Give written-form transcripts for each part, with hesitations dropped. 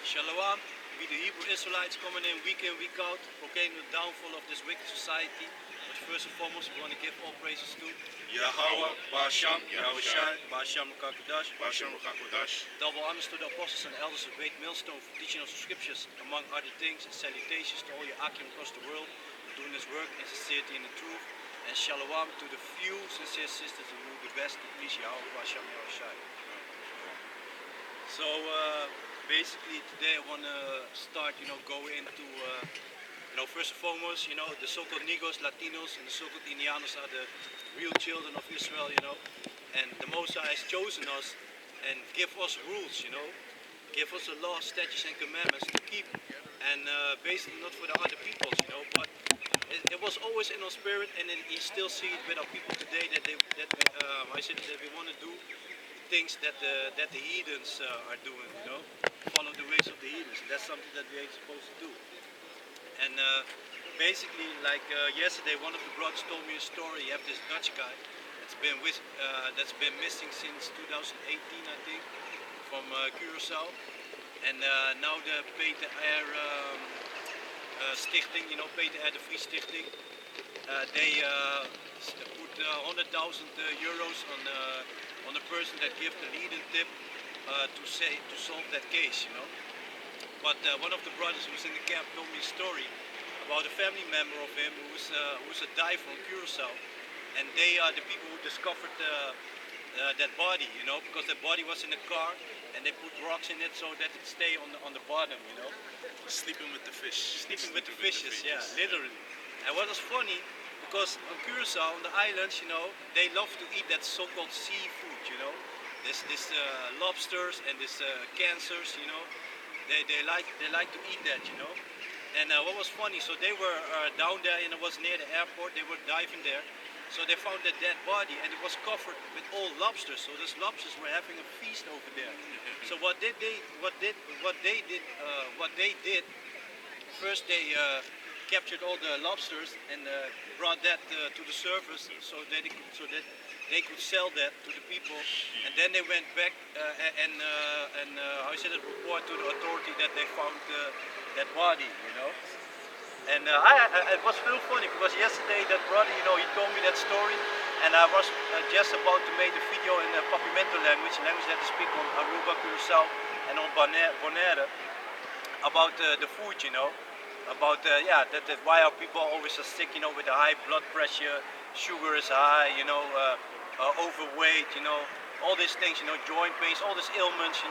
Shalom, we the Hebrew Israelites coming in, week out, proclaiming the downfall of this wicked society. But first and foremost, we want to give all praises to Yahweh, Basham, Yahushai, Ba'asham Lukakudash. Basham Rukakudash. Double honors to the apostles and elders of Great Millstone for teaching us the scriptures, among other things, and salutations to all your Akim across the world for doing this work in sincerity and in truth. And shalom to the few sincere sisters who do the best to please Yahweh, Ba'asham Yahushai. So basically today I want to start, go into, first and foremost, the so-called Negros, Latinos, and the so-called Indianos are the real children of Israel, and the Most High has chosen us and give us rules, give us the laws, statutes, and commandments to keep, and basically not for the other peoples, but it was always in our spirit, and you still see it with our people today that we want to do things that the heathens are doing, follow the ways of the heathens. That's something that we ain't supposed to do. And basically, like yesterday, one of the brothers told me a story. You have this Dutch guy that's been missing since 2018, I think, from Curaçao. And now the Peter Air Stichting, Peter Air de Vries Stichting, they put 100,000 euros on the person that gave the leading tip to solve that case, But one of the brothers who was in the camp told me a story about a family member of him who's a diver from Curaçao, and they are the people who discovered that body, because the body was in the car, and they put rocks in it so that it stay on the bottom, Sleeping with the fish. Sleeping with the fishes, yeah, literally. And what was funny, because on Curaçao, on the islands, they love to eat that so-called seafood, this lobsters and this cancers, they like to eat that, And what was funny, so they were down there, and it was near the airport. They were diving there, so they found that dead body, and it was covered with all lobsters. So those lobsters were having a feast over there. So what they did? First, they captured all the lobsters and brought that to the surface, so that they could sell that to the people. And then they went back and report to the authority that they found that body, And it was real funny because yesterday that brother, he told me that story, and I was just about to make the video in the Papimento language that they speak on Aruba, Curaçao, and on Bonaire, about the food, about why our people always are sick, with a high blood pressure, sugar is high, overweight, all these things, joint pains, all these ailments,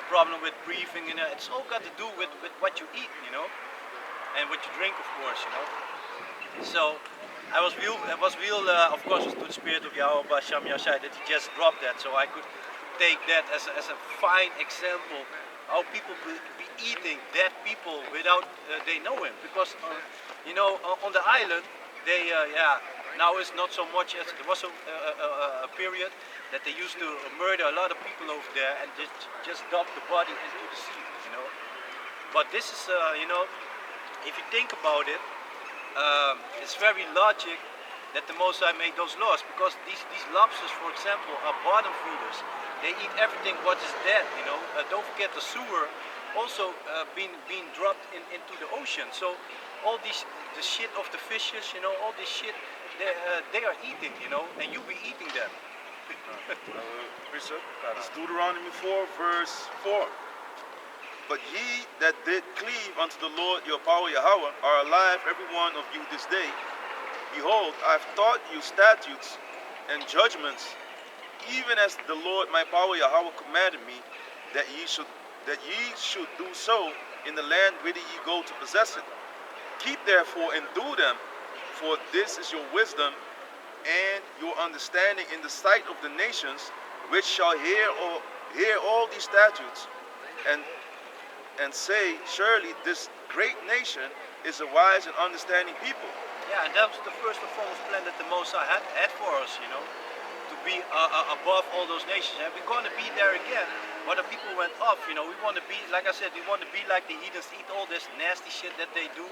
problem with breathing, it's all got to do with what you eat, and what you drink, of course, So I was real, of course, to the spirit of Yahweh Basham Yashai that he just dropped that, so I could take that as a fine example how people be eating dead people without they know him, because on the island they now it's not so much as there was a period that they used to murder a lot of people over there and just dump the body into the sea, But this is if you think about it, it's very logic that the Most High made those laws, because these lobsters, for example, are bottom feeders. They eat everything what is dead, Don't forget the sewer also being dropped into the ocean. So all the shit of the fishes, all this shit, they are eating, and you be eating them. Bishop, it's Deuteronomy 4, verse 4. But ye that did cleave unto the Lord your power Yahweh are alive, every one of you this day. Behold, I have taught you statutes and judgments, even as the Lord my power Yahweh commanded me, that ye should do so in the land whither ye go to possess it. Keep therefore and do them, for this is your wisdom and your understanding in the sight of the nations, which shall hear all these statutes, and say, surely this great nation is a wise and understanding people. Yeah, and that was the first and foremost plan that the Most High had for us, to be above all those nations. And we're going to be there again, But the people went off, we want to be, like I said, we want to be like the heathens, eat all this nasty shit that they do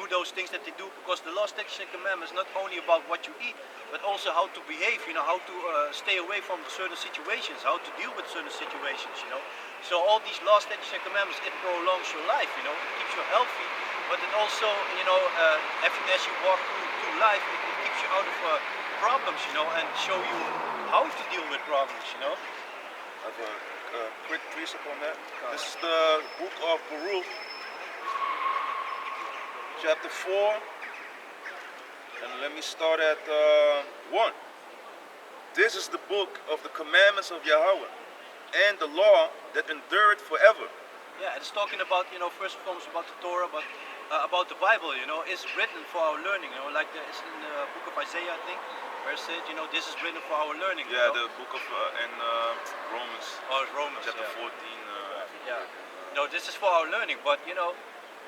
those things that they do, because the law, statutes, and commandments is not only about what you eat, but also how to behave, how to stay away from certain situations, how to deal with certain situations. So all these law, statutes, and commandments, it prolongs your life, it keeps you healthy, but it also, as you walk through life, it keeps you out of problems, and show you how to deal with problems. I have a quick precept on that. This is the book of Baruch, chapter 4, and let me start at 1. This is the book of the commandments of Yahweh, and the law that endureth forever. Yeah, it's talking about, first and foremost about the Torah, but about the Bible, it's written for our learning, like it's in the book of Isaiah, I think, where it said, this is written for our learning. Yeah, the book of Romans. Oh, it's Romans, chapter yeah. 14. Yeah. No, this is for our learning, but the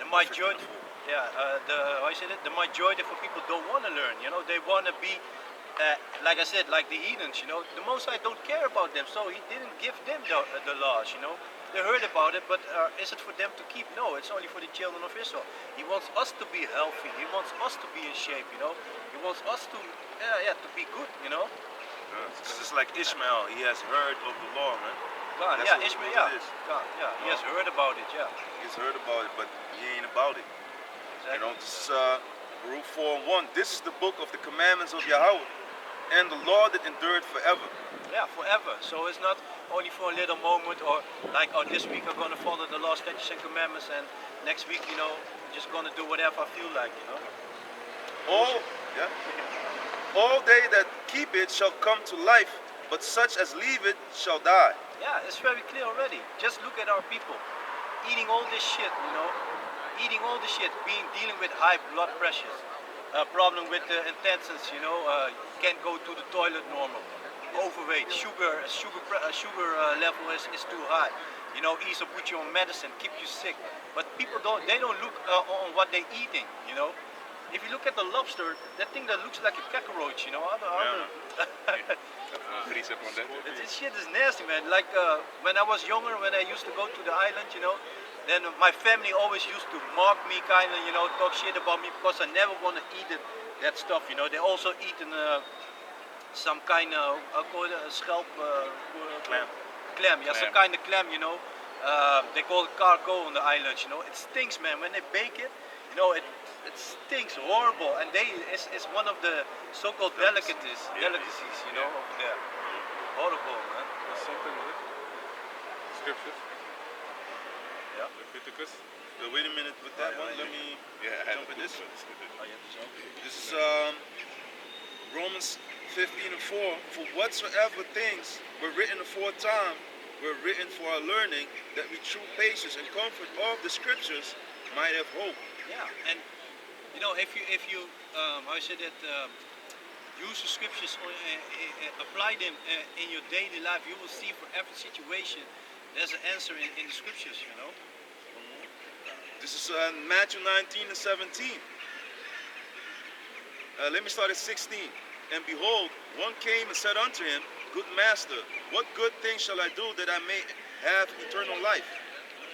majority, the majority of people don't want to learn. They want to be, like I said, like the heathens. The Most High don't care about them, so He didn't give them the laws. They heard about it, but is it for them to keep? No, it's only for the children of Israel. He wants us to be healthy. He wants us to be in shape. He wants us to, to be good. Because it's like Ishmael, he has heard of the law, man. God, That's yeah, what Ishmael, it is. God, yeah, he has heard about it, yeah. He's heard about it, but he ain't about it. Exactly. This is Baruch 4:1. This is the book of the commandments of Yahweh, and the law that endureth forever. Yeah, forever. So it's not only for a little moment, or like, this week I'm going to follow the law, statutes, and commandments, and next week, just going to do whatever I feel like, All they that keep it shall come to life, but such as leave it shall die. Yeah, it's very clear already. Just look at our people eating all this shit, dealing with high blood pressures, problem with the intestines, can't go to the toilet normal, overweight, sugar level is too high. Ease put you on medicine, keep you sick. But people don't look on what they're eating, If you look at the lobster, that thing that looks like a cockroach, This shit is nasty, man. Like when I was younger, when I used to go to the island, then my family always used to mock me, kind of, talk shit about me, because I never want to eat that stuff. They also eat some kind of, I call it a scalp, Clam. Clam, yeah, some kind of clam, they call it cargo on the islands, It stinks, man. When they bake it, it stinks horrible, and it's one of the so-called delicacies, over there. Horrible, man. There's something with it. Scriptures. Yeah. Leviticus. Wait a minute with that one. Let me jump at this. Oh, yeah, so. This is Romans 15:4. For whatsoever things were written aforetime were written for our learning, that we through patience and comfort of the scriptures might have hope. Yeah, and if you how you say that, use the scriptures, apply them in your daily life, you will see for every situation there's an answer in the scriptures. This is Matthew 19:17. Let me start at 16. And behold, one came and said unto him, Good master, what good thing shall I do that I may have eternal life?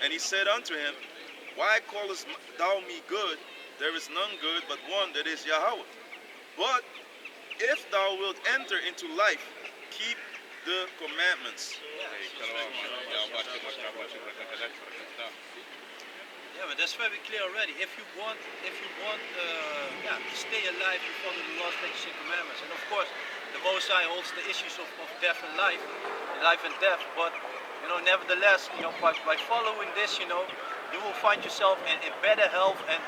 And he said unto him, Why callest thou me good? There is none good but one, that is Yahweh. But if thou wilt enter into life, keep the commandments. Yeah, but that's very clear already. If you want to stay alive, you follow the law, statutes, and commandments. And of course, the Most High holds the issues of death and life and death. But nevertheless, by following this, you will find yourself in better health, and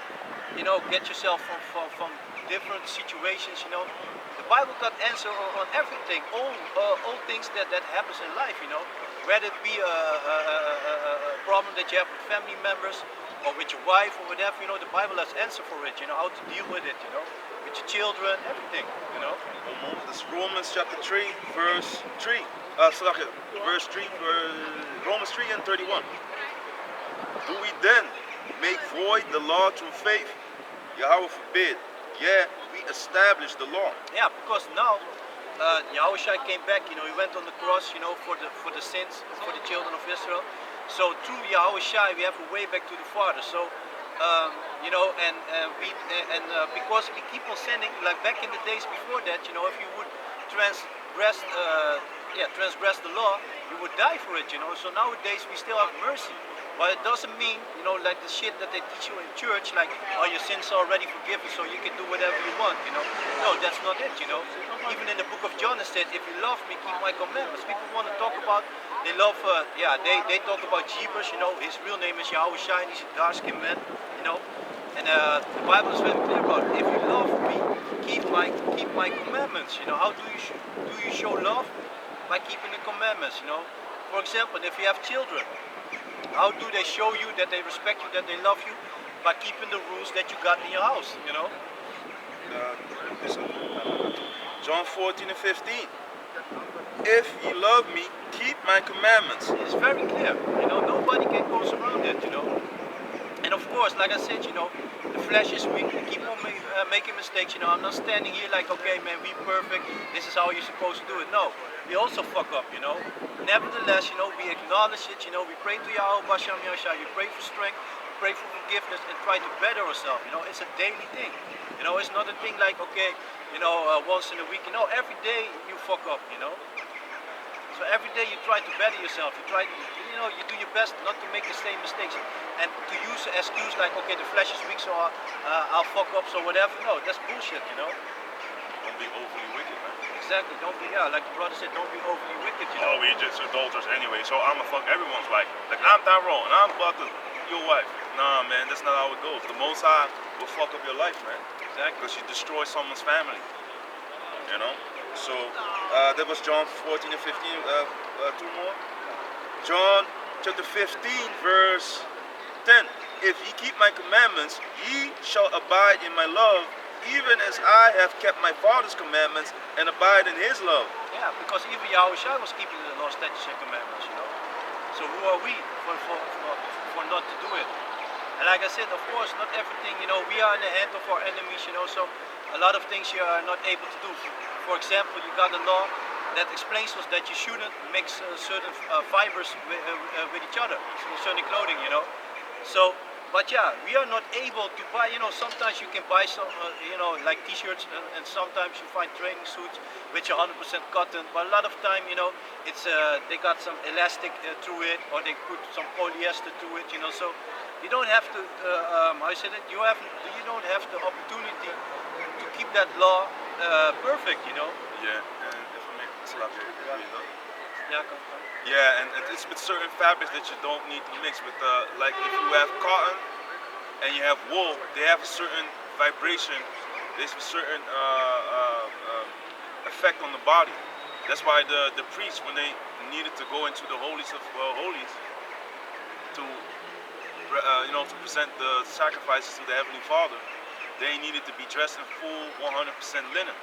get yourself from different situations. The Bible got answer on everything, all things that happens in life. Whether it be a problem that you have with family members, or with your wife, or whatever, the Bible has answer for it, how to deal with it, with your children, everything, This is Romans chapter 3, verse 3. Verse 3, Romans 3 and 31. Do we then make void the law through faith? Yahweh forbid. Yeah, we establish the law. Yeah, because now Yahushua came back, he went on the cross, for the sins, for the children of Israel. So through Yahushua, we have a way back to the Father. So, because we keep on sinning, like back in the days before that, if you would transgress, transgress the law, you would die for it, So nowadays we still have mercy. But it doesn't mean, like the shit that they teach you in church, like, oh, your sins are already forgiven, so you can do whatever you want. No, that's not it, Even in the book of John it said, if you love me, keep my commandments. People want to talk about, they love, they talk about Jesus, his real name is Yahushua, and he's a dark-skinned man, And the Bible is very clear about it. If you love me, keep my commandments, How do you show love? By keeping the commandments, For example, if you have children, how do they show you that they respect you, that they love you? By keeping the rules that you got in your house, John 14 and 15. If you love me, keep my commandments. It's very clear, nobody can go around it, And of course, like I said, the flesh is weak. We keep on making mistakes, I'm not standing here like, okay, man, we perfect. This is how you're supposed to do it. No, we also fuck up, Nevertheless, we acknowledge it, we pray to Yahweh, Basham Yahshua, we pray for strength, we pray for forgiveness, and try to better ourselves. It's a daily thing. It's not a thing like, okay, once in a week. Every day you fuck up, So every day you try to better yourself. You try, you do your best not to make the same mistakes. And to use an excuse like, okay, the flesh is weak, so I'll fuck up, so whatever. No, that's bullshit, Don't be overly wicked, man. Exactly. Don't be, like the brother said, don't be overly wicked, Oh, we just adulterers anyway, so I'ma fuck everyone's wife. Like, I'm Tyrone, and I'm about to your wife. Nah, man, that's not how it goes. The Most High will fuck up your life, man. Exactly. Because you destroy someone's family, So, that was John 14 and 15. Two more. John chapter 15, verse 10. If ye keep my commandments, ye shall abide in my love, even as I have kept my Father's commandments and abide in his love. Yeah, because even Yahushua was keeping the law, statutes, and commandments, So who are we for not to do it? And like I said, of course, not everything, we are in the hand of our enemies, so a lot of things you are not able to do. For example, you got a law that explains to us that you shouldn't mix certain fibers with each other, concerning clothing, So, but yeah, we are not able to buy, sometimes you can buy some, like t-shirts, and sometimes you find training suits which are 100% cotton, but a lot of time, it's they got some elastic through it, or they put some polyester to it, So you don't have to, how you say that, you don't have the opportunity to keep that law perfect, Yeah, and if I make this up, Yeah, come. Yeah, and it's with certain fabrics that you don't need to mix with, like if you have cotton and you have wool, they have a certain vibration, there's a certain effect on the body. That's why the priests, when they needed to go into the holies of holies to to present the sacrifices to the Heavenly Father, they needed to be dressed in full 100% linen.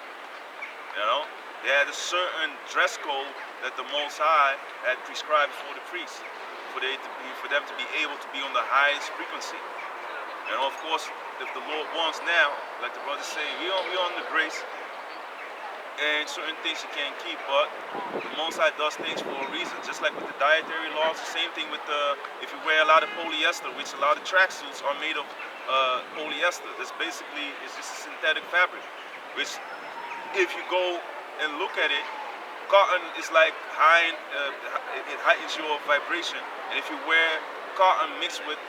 They had a certain dress code that the Most High had prescribed for the priests, for them to be able to be on the highest frequency. And of course, if the Lord wants now, like the brother saying, we on the grace, and certain things you can't keep, but the Most High does things for a reason. Just like with the dietary laws, the same thing with if you wear a lot of polyester, which a lot of tracksuits are made of polyester. It's just a synthetic fabric, which if you go and look at it, cotton is like it heightens your vibration, and if you wear cotton mixed with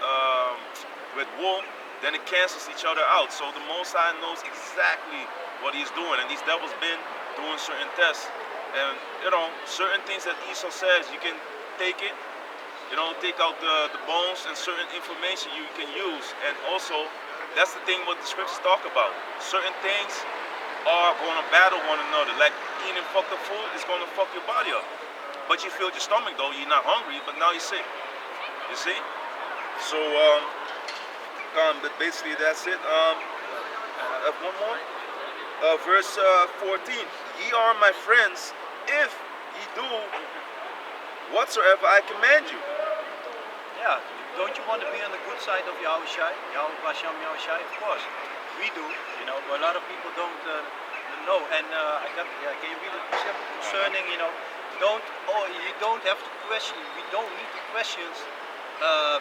wool, then it cancels each other out. So the Most High knows exactly what he's doing, and these devils been doing certain tests, and certain things that Esau says, you can take it, take out the bones, and certain information you can use. And also, that's the thing what the scriptures talk about. Certain things are going to battle one another. Like eating fucked up food is going to fuck your body up. But you feel your stomach though, you're not hungry, but now you're sick. You see? So, but basically that's it. I have one more. Verse 14. Ye are my friends if ye do whatsoever I command you. Yeah, don't you want to be on the good side of Yahushua, Yahweh Basham Yahushua? Of course, we do, but a lot of people don't no, and I got, yeah, can you read it concerning, you know, you don't have to question, we don't need to question uh,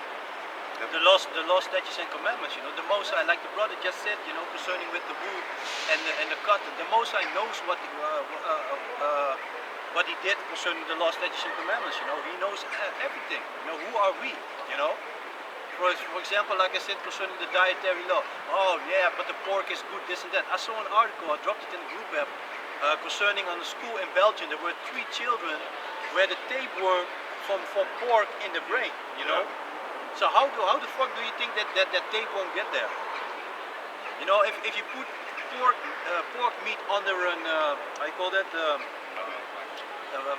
the law, statutes, and commandments. You know, the Most High, like the brother just said, you know, concerning with the wool and the cotton. The Most High knows what He did concerning the law, statutes, and commandments. You know, He knows everything. You know, who are we? You know. For example, like I said, concerning the dietary law. Oh yeah, but the pork is good, this and that. I saw an article, I dropped it in the group app, concerning on a school in Belgium. There were 3 children where the tapeworm from pork in the brain. You know. So how the fuck do you think that tape won't get there? You know, if you put pork meat under an I call that a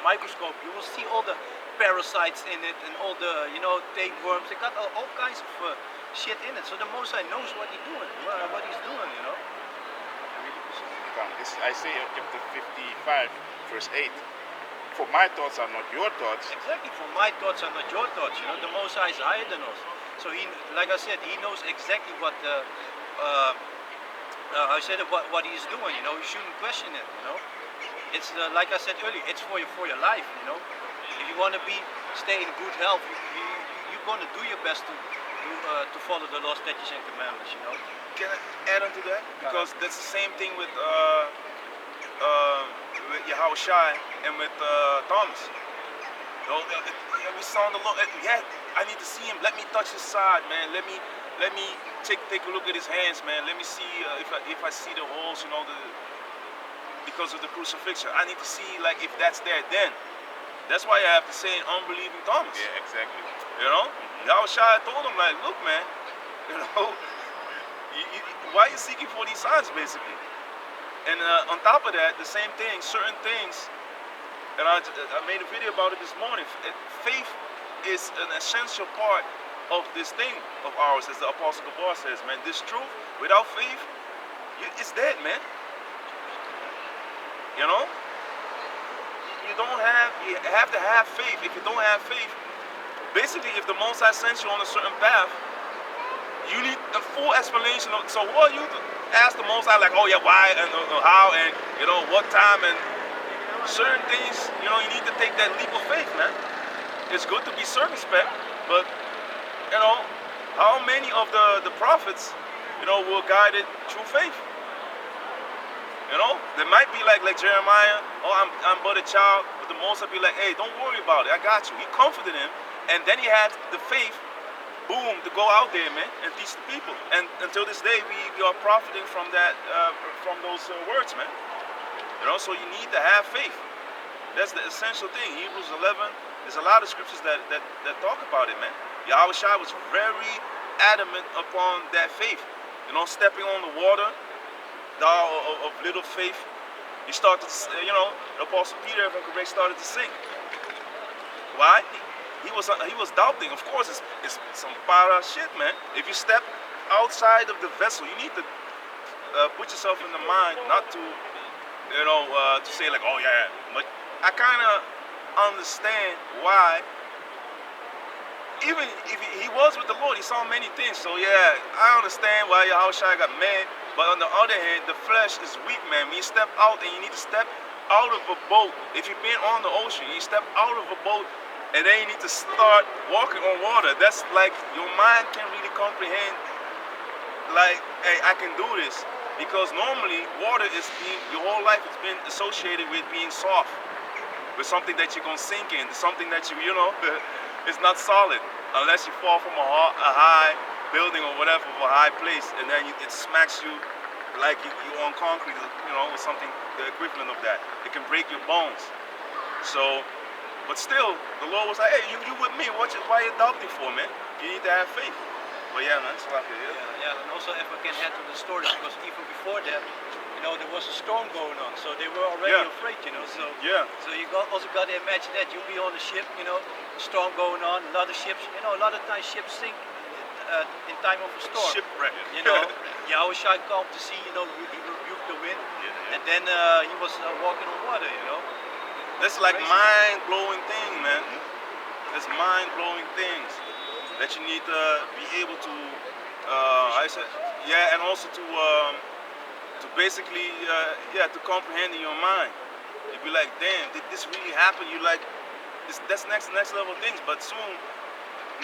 microscope, you will see all the parasites in it and all the, you know, tapeworms. They got all kinds of shit in it. So the Most High knows what He's doing. You know. It's Isaiah chapter 55, verse 8. For my thoughts are not your thoughts. Exactly, for my thoughts are not your thoughts. You know, the Most High is higher than us. So He, like I said, He knows exactly what what He is doing. You know, you shouldn't question it. You know, it's like I said earlier, it's for your life. You know, if you want to stay in good health, you're gonna do your best to follow the law, statutes, and commandments. You know. Can I add on to that? Because that's the same thing with Yahushua and with Thomas. You know, we saw the Lord. Yeah, I need to see Him. Let me touch His side, man. Let me take a look at His hands, man. Let me see if I see the holes. You know, because of the crucifixion. I need to see like if that's there. Then that's why I have to say unbelieving Thomas. Yeah, exactly. You know, Yahushua told him like, look, man. You know, why are you seeking for these signs, basically? And on top of that, the same thing, certain things, and I made a video about it this morning. Faith is an essential part of this thing of ours, as the Apostle Paul says, man. This truth, without faith, it's dead, man. You know? You have to have faith. If you don't have faith, basically, if the Most High sends you on a certain path, you need a full explanation. So what you ask the Most High, like, oh yeah, why and how and you know what time and certain things. You know, you need to take that leap of faith, man. It's good to be circumspect, but you know, how many of the prophets, you know, were guided through faith? You know, they might be like Jeremiah. Oh, I'm but a child, but the Most High be like, hey, don't worry about it. I got you. He comforted him, and then he had the faith. Boom, to go out there, man, and teach the people. And until this day, we are profiting from that, from those words, man. You know, so you need to have faith. That's the essential thing. Hebrews 11, there's a lot of scriptures that talk about it, man. Yahushua was very adamant upon that faith. You know, stepping on the water, thou of little faith. He started, you know, the Apostle Peter, if I'm correct, started to sink. Why? He was doubting. Of course, it's some para shit, man. If you step outside of the vessel, you need to put yourself in the mind not to, you know, to say like, oh yeah. But I kind of understand why. Even if he was with the Lord, he saw many things. So yeah, I understand why Yahushua got mad. But on the other hand, the flesh is weak, man. When you step out and you need to step out of a boat. If you've been on the ocean, you step out of a boat. And then you need to start walking on water. That's like your mind can't really comprehend. Like, hey, I can do this because normally water is your whole life has been associated with being soft, with something that you're gonna sink in, something that you know, it's not solid unless you fall from a high building or whatever, or a high place, and then it smacks you like you're on concrete, you know, with something the equivalent of that. It can break your bones. So. But still, the Lord was like, hey, you with me. Why are you doubting for, man? You need to have faith. But yeah, man, it's like it, yeah. And also, if I can add to the story, because even before that, you know, there was a storm going on. So they were already afraid, you know. So so you also got to imagine that. You'll be on a ship, you know, storm going on. A lot of ships, you know, a lot of times ships sink in time of a storm. Shipwreck. You know, Yahushua calmed the sea, you know, he rebuked the wind. And then he was walking on water, you know. That's like mind-blowing thing, man. That's mind-blowing things that you need to be able to, I said, yeah, and also to to basically, to comprehend in your mind. You'd be like, damn, did this really happen? You like, that's next level things. But soon,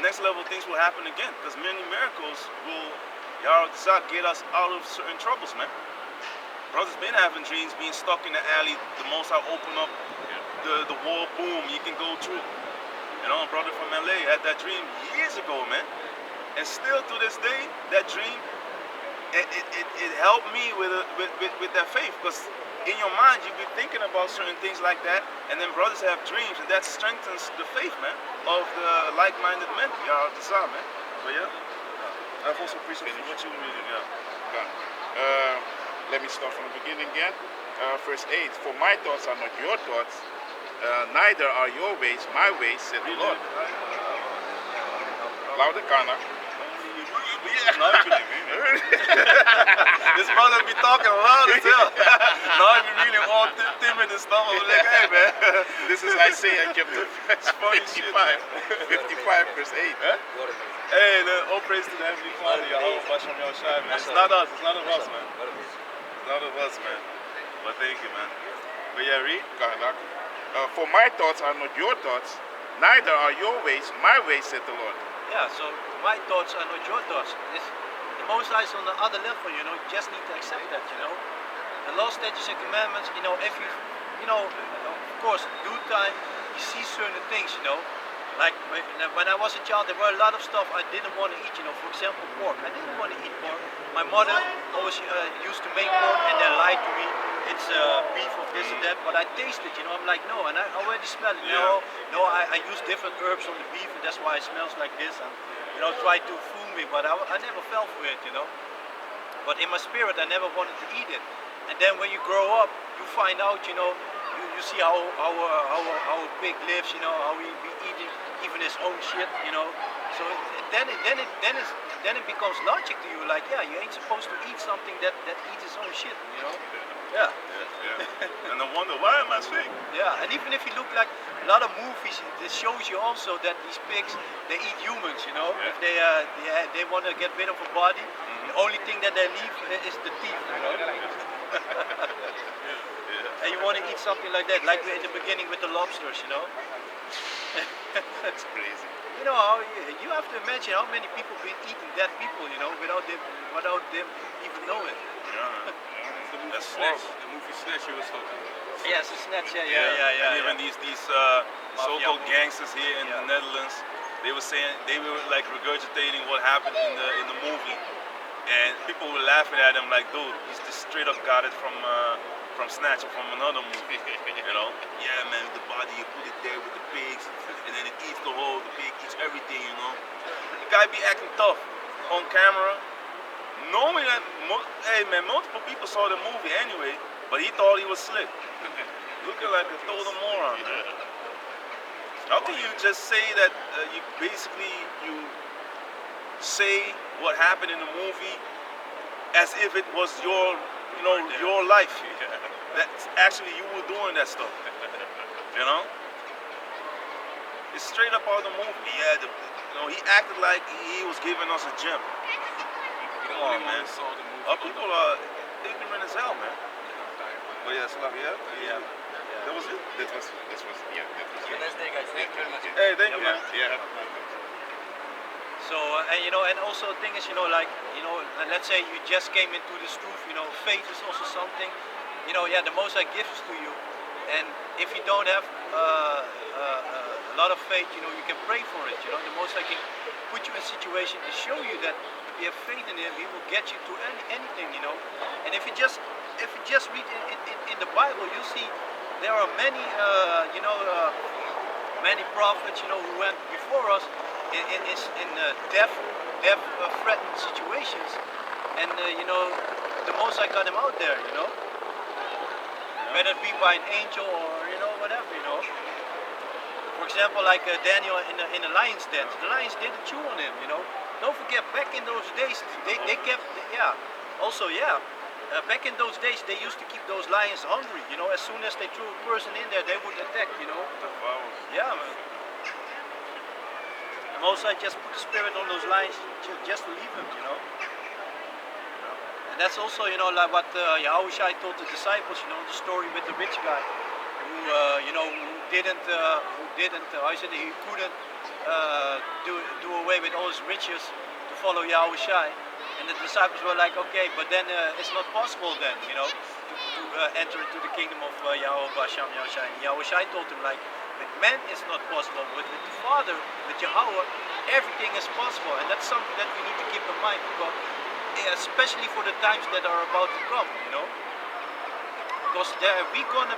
next level things will happen again, because many miracles will, Yahweh get us out of certain troubles, man. Brothers been having dreams, being stuck in the alley. The Most High open up the wall, boom, you can go through. You know, a brother from LA had that dream years ago, man. And still to this day, that dream, it helped me with that faith, because in your mind you be thinking about certain things like that, and then brothers have dreams, and that strengthens the faith, man, of the like-minded men. Yeah, man. But yeah, I've also appreciated what you were reading. Yeah. Let me start from the beginning again. Verse 8. For my thoughts are not your thoughts, neither are your ways my ways, said the Lord. Louder, Kana. This brother be talking loud as hell. Now I be reading all timid and stuff. I'm like, hey man. This is Isaiah chapter 55, 55 verse 8. Huh? Hey, all praise to the Heavenly Father. Yahweh Basham Yahushai, man. It's not us. It's none of us, man. It's none of us, man. But thank you, man. But yeah, read. For my thoughts are not your thoughts, neither are your ways my ways, said the Lord. Yeah, so my thoughts are not your thoughts. The Most High is on the other level, you know. You just need to accept that, you know. The law, statutes, and commandments, you know. If of course, due time, you see certain things, you know. Like when I was a child, there were a lot of stuff I didn't want to eat, you know. For example, pork. I didn't want to eat pork. My mother always used to make pork and then lied to me. It's beef of this and that, but I tasted, you know. I'm like, no, and I already smell it. Yeah. No, I use different herbs on the beef, and that's why it smells like this. And you know, try to fool me, but I never fell for it, you know. But in my spirit, I never wanted to eat it. And then when you grow up, you find out, you know, you see how a pig lives, you know, how he be eating even his own shit, you know. So then it becomes logic to you, like, yeah, you ain't supposed to eat something that eats its own shit, you know. Yeah. And I wonder, why am I sick? Yeah, and even if you look like a lot of movies, it shows you also that these pigs, they eat humans, you know. Yeah. If they want to get rid of a body, the only thing that they leave is the teeth, you know. And you want to eat something like that, like in the beginning with the lobsters, you know. That's crazy. You know, you have to imagine how many people been eating dead people, you know, without them even knowing. Yeah. That's horrible. The movie Snatch you was talking about. Yes, it's snatch, yeah. And even these so-called movie. gangsters here in the Netherlands, they were saying, they were like regurgitating what happened in the movie, and people were laughing at him like, dude, he's just straight up got it from Snatch or from another movie, you know? Yeah, man, the body, you put it there with the pigs, and then it eats the pig eats everything, you know? The guy be acting tough on camera, knowing that, multiple people saw the movie anyway, but he thought he was slick. Looking like a total moron, man. How can you just say that you say what happened in the movie as if it was your life? That's actually you were doing that stuff, you know? It's straight up out of the movie. Yeah, he acted like he was giving us a gem. Come on, man. Our people are ignorant as hell, man. But yeah, yeah. That was it? That was it. Have a nice day, guys. Thank you very much. Hey, thank you, man. Yeah. So, and you know, and also the thing is, you know, like, you know, let's say you just came into this truth, you know, faith is also something, you know, yeah, the Most High gives to you. And if you don't have a lot of faith, you know, you can pray for it, you know, the Most High can put you in a situation to show you that if you have faith in Him, He will get you to anything, you know. And if you just read in the Bible, you'll see there are many, many prophets, you know, who went before us in death-threatened situations, and you know, the Most High got them out there, you know, whether it be by an angel or you know whatever, you know. For example, like Daniel in the lion's den, the lions didn't chew on him, you know. Don't forget, back in those days, they kept, also, back in those days, they used to keep those lions hungry, you know. As soon as they threw a person in there, they would attack, you know. Yeah, man. Most I just put the spirit on those lions just to leave them, you know. And that's also, like what Yahushua told the disciples, the story with the rich guy who, I said he couldn't do away with all his riches to follow Yahushua. And the disciples were like, okay, but then it's not possible then, to enter into the kingdom of Yahweh Hashem Yahushua. And Yahushua told him, like, with man it's not possible, but with the Father, with Yahweh, everything is possible. And that's something that we need to keep in mind, because especially for the times that are about to come, because we're gonna,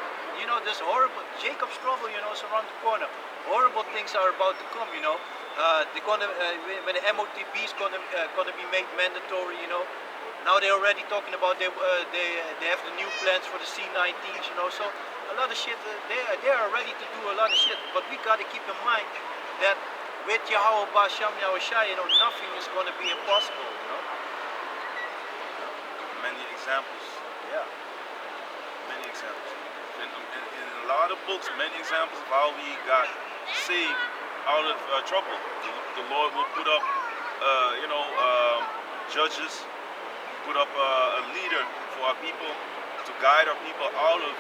this horrible Jacob's trouble, is around the corner. Horrible things are about to come, they're gonna when the MOTB is gonna be made mandatory, Now they're already talking about they have the new plans for the C-19s, So a lot of shit, they are ready to do a lot of shit, but we gotta keep in mind that with Yahweh Basham Yahushai, nothing is gonna be impossible, Many examples. Yeah. Many examples. In a lot of books, many examples of how we got saved out of trouble. The Lord will put up, judges, put up a leader for our people to guide our people out of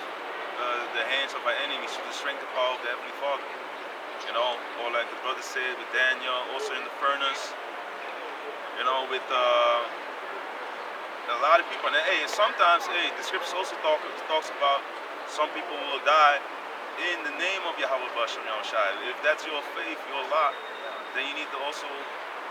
the hands of our enemies through the strength and power of the Heavenly Father. Or like the brother said with Daniel, also in the furnace, with a lot of people. And sometimes, the scriptures also talks about some people will die in the name of Yahweh Bashem Yahushai. If that's your faith, your lot, then you need to also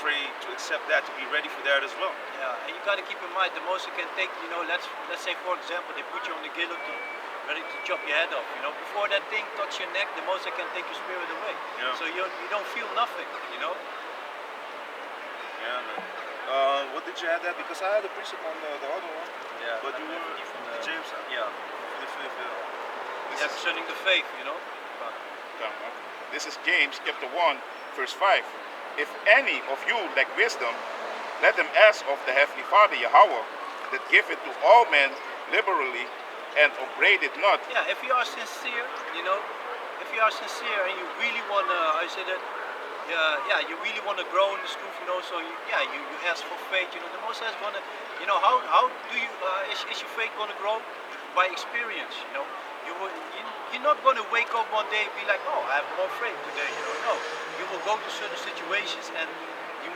pray to accept that, to be ready for that as well. Yeah, and you got to keep in mind the most you can take. Let's say for example they put you on the guillotine, ready to chop your head off. Before that thing touch your neck, the most they can take your spirit away. Yeah. So you don't feel nothing. Yeah, man. What did you have that? Because I had a precept on the other one. Yeah. But you were from the James. Yeah. The faith. Yeah, concerning the faith, This is James chapter 1, verse 5. If any of you lack wisdom, let him ask of the Heavenly Father Yahweh, that giveth to all men liberally, and upbraid it not. Yeah, if you are sincere, if you are sincere and you really want to, you really want to grow in this truth, so you ask for faith, the Most High is going to, how do you, is your faith going to grow? By experience, You're not going to wake up one day and be like, oh, I have more faith today, No, you will go to certain situations and you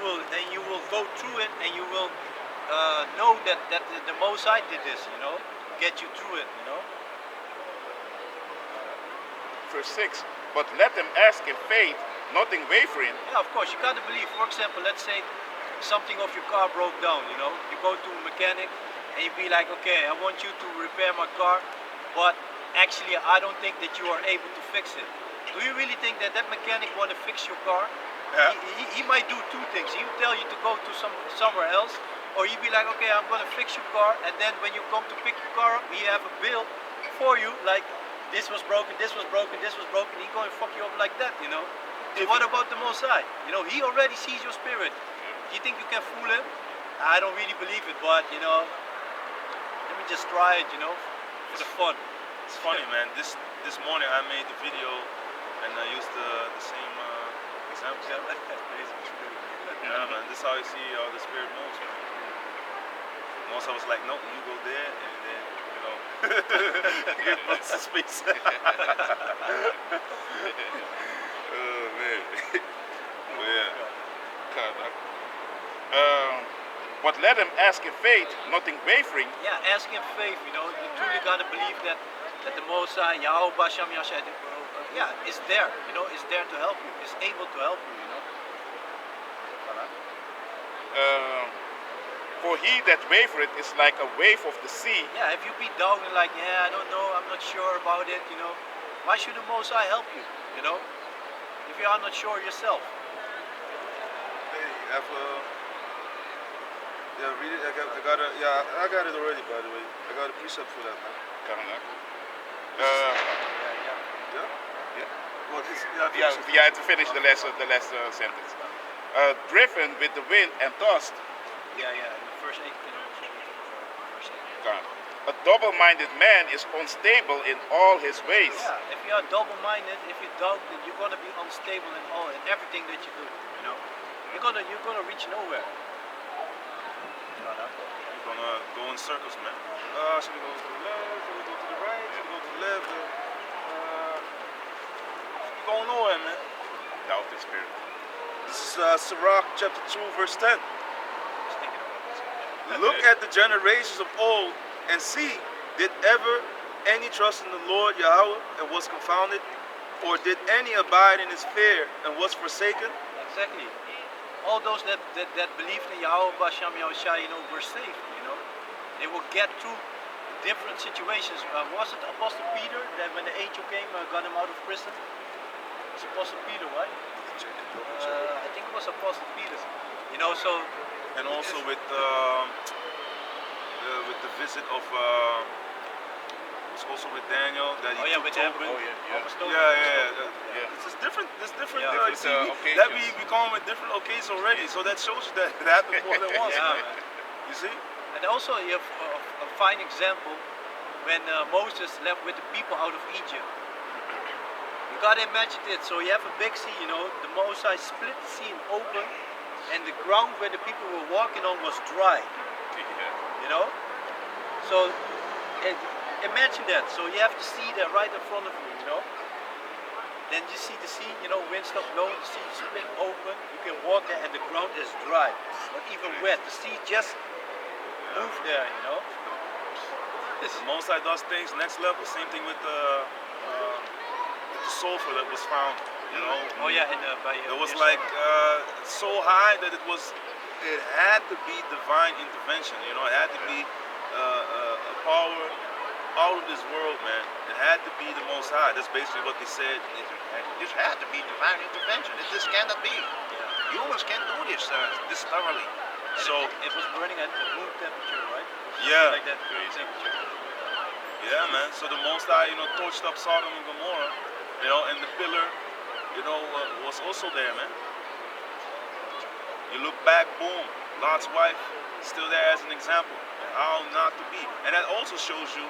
will go through it and you will know that the Most High did this, get you through it, Verse 6. But let them ask in faith, nothing wavering. Yeah, of course, you got to believe. For example, let's say something of your car broke down, You go to a mechanic and you be like, okay, I want you to repair my car, but actually I don't think that you are able to fix it. Do you really think that mechanic want to fix your car? Yeah. He might do two things. He will tell you to go to somewhere else, or he'd be like, okay, I'm going to fix your car, and then when you come to pick your car up, he have a bill for you, like, this was broken, this was broken, this was broken. He going to fuck you up like that, So what about the Most High? He already sees your spirit. You think you can fool him? I don't really believe it, but let me just try it, for the fun. It's funny, man. This morning I made the video and I used the same example. Yeah, man. This is how you see how the spirit moves, man. Once I was like, no, you go there, and then give us some space. Oh man. Yeah. But let them ask in faith, nothing wavering. Yeah, ask in faith, You truly got to believe that the Most High, Yahweh Basham Yashai, is there, is there to help you, is able to help you, For he that wavereth is like a wave of the sea. Yeah, if you be down and like, I don't know, I'm not sure about it, why should the Most High help you, if you are not sure yourself? Hey, read it. I got it already, by the way. I got a precept for that, man. Yeah? Well, You had to finish the last sentence. Driven with the wind and tossed. Yeah, in the first 8 verse 8. A double-minded man is unstable in all his ways. Yeah, if you are double-minded, if you doubt, then you're gonna be unstable in everything that you do. You're gonna reach nowhere. We're gonna go in circles, man. Should we go to the left? Should we go to the right? Should we go to the left? Going nowhere, man. Doubt the spirit. This is Sirach chapter 2, verse 10. Look at the generations of old and see, did ever any trust in the Lord Yahweh and was confounded? Or did any abide in his fear and was forsaken? Exactly. All those that believed in Yahweh, Basham, Yahushua, were saved, They will get through different situations. Was it Apostle Peter that when the angel came, got him out of prison? It's Apostle Peter, right? I think it was Apostle Peter. So... And also with the visit of... it's also with Daniel that he with told Daniel. him. Yeah. It's just different. There's different. Different, that occasions. we come with different occasions already. So that shows you that it happened more than once. Yeah, man. man. You see? And also you have a fine example when Moses left with the people out of Egypt. You gotta imagine it. So you have a big sea, the Mosai split the sea and open, and the ground where the people were walking on was dry. So imagine that. So you have the sea there right in front of you, Then you see the sea, wind stop blowing, the sea is split open. You can walk there and the ground is dry. Not even wet. The sea just moved there, The Most High does things next level. Same thing with the sulfur that was found. Oh yeah, and It was like so high that it had to be divine intervention. It had to be a power out of this world, man. It had to be the Most High. That's basically what they said. This had to be divine intervention. This cannot be. Humans can't do this thoroughly. So it was burning at room temperature, right? yeah, Like that room temperature. yeah, man. So the Most High, torched up Sodom and Gomorrah, and the pillar, was also there, man. You look back, boom, Lot's wife, still there as an example. How not to be. And that also shows you,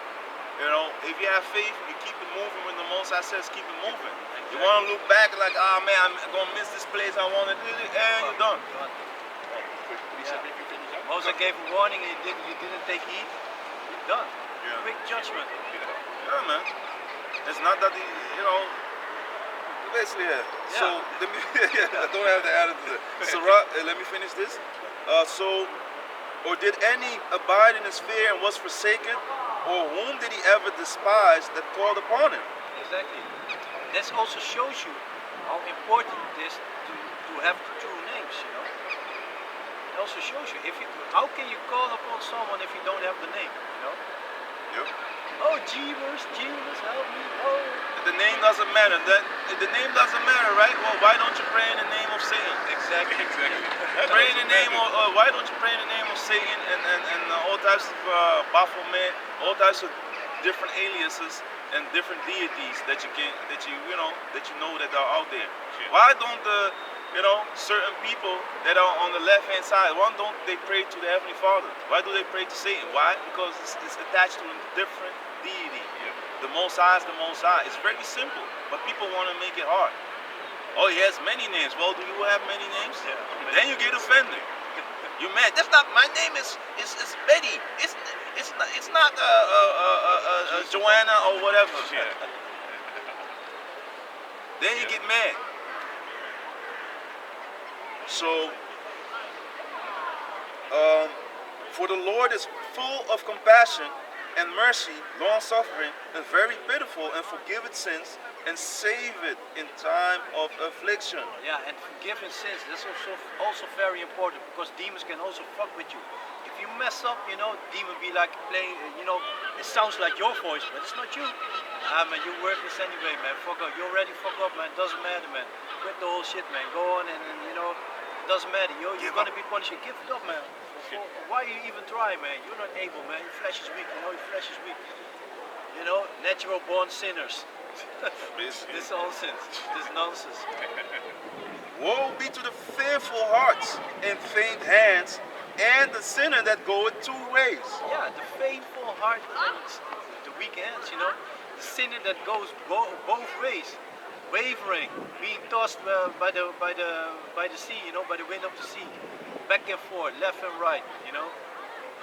if you have faith, you keep it moving when the Most High says keep it moving. You want to look back like, oh man, I'm going to miss this place, I want to do it, and you're done. Moses gave a warning and you didn't take heed. You're done. Yeah. Quick judgment. Yeah, man. It's not that basically, yeah. So, let me, I don't have the attitude. Sarah, let me finish this. Or did any abide in his fear and was forsaken? Or whom did he ever despise that called upon him? Exactly. This also shows you how important it is to have the true names, It also shows you, how can you call upon someone if you don't have the name, Yep. Oh, Jeebus, help me, oh. The name doesn't matter. The name doesn't matter, right? Well, why don't you pray in the name of Satan? Exactly. Pray in the name of, why don't you pray in the name of Satan and all types of Baphomet, all types of different aliases and different deities that you know that are out there. Why don't certain people that are on the left hand side, why don't they pray to the Heavenly Father? Why do they pray to Satan? Why? Because it's attached to a different deity. The Most High is the Most High. It's very simple, but people want to make it hard. Oh, he has many names. Well, do you have many names? Yeah. Then you get offended. You're mad. That's not my name. Is Betty. It's not Joanna or whatever. Then you get mad. So, for the Lord is full of compassion and mercy, long-suffering, and very pitiful, and forgiveth sins, and save it in time of affliction. Yeah, and forgiving sins, that's also very important, because demons can also fuck with you. If you mess up, demon be like playing, it sounds like your voice, but it's not you. Man, you're worthless anyway, man. Fuck up. You already fuck up, man. Doesn't matter, man. Quit the whole shit, man. Go on and doesn't matter. You're gonna be punished. Give it up, man. Why you even try, man? You're not able, man. Your flesh is weak. Your flesh is weak. Natural born sinners. This nonsense. This nonsense. Woe be to the fearful hearts and faint hands, and the sinner that goeth two ways. Yeah, the faithful heart and the weak hands, The sinner that goes both ways, wavering, being tossed by the sea, by the wind of the sea, back and forth, left and right,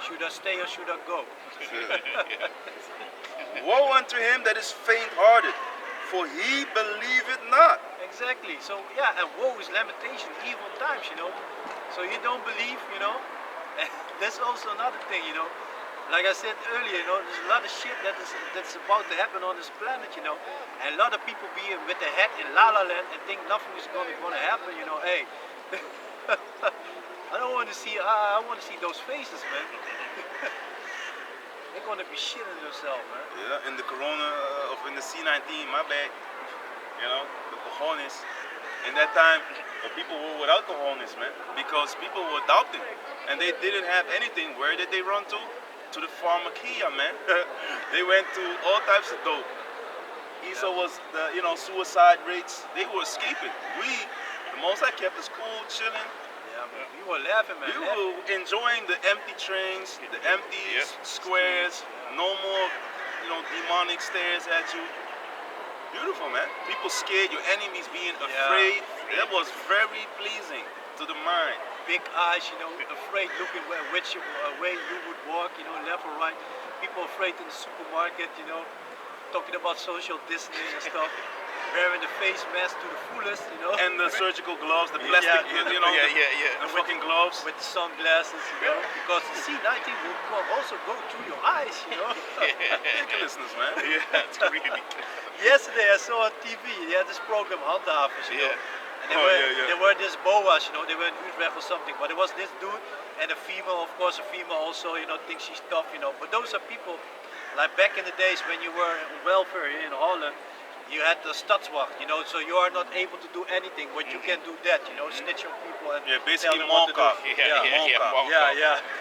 Should I stay or should I go? Woe unto him that is faint-hearted, for he believeth not. Exactly. So yeah, and woe is lamentation, evil times, you know. So you don't believe, you know. And that's also another thing, you know. Like I said earlier, you know, there's a lot of shit that's about to happen on this planet, you know. And a lot of people be with their head in La La Land and think nothing is gonna happen, you know. Hey, I don't want to see. I want to see those faces, man. They're gonna be shitting themselves, man. Yeah, in the corona, in the C-19, my bad. You know, the cojones. In that time, the people were without cojones, man, because people were doubting, and they didn't have anything. Where did they run to? To the pharmacia, man. They went to all types of dope. ESO was the, you know, suicide rates. They were escaping. The most I kept us cool, chilling. Yeah, man. We were laughing, man. We were enjoying the empty trains, the empty squares. No more, you know, demonic stares at you. Beautiful, man. People scared, your enemies being afraid. That was very pleasing to the mind. Big eyes, you know, afraid looking which way you would walk, you know, left or right. People afraid in the supermarket, you know, talking about social distancing and stuff. Wearing the face mask to the fullest, you know. And the surgical gloves, the plastic, you know, the fucking gloves. With sunglasses, you know, because the C-19 will also go through your eyes, you know. Ridiculousness, man. Yeah, it's really. Yesterday I saw on TV, they had this program, Handhavers, you know. And they were this boas, you know, they were in Utrecht or something, but it was this dude and a female, of course, a female also, you know, thinks she's tough, you know. But those are people, like back in the days when you were in welfare in Holland, you had the stadswacht, you know, so you are not able to do anything, but you can do that, you know, snitch on people and basically tell them what to mall do. car.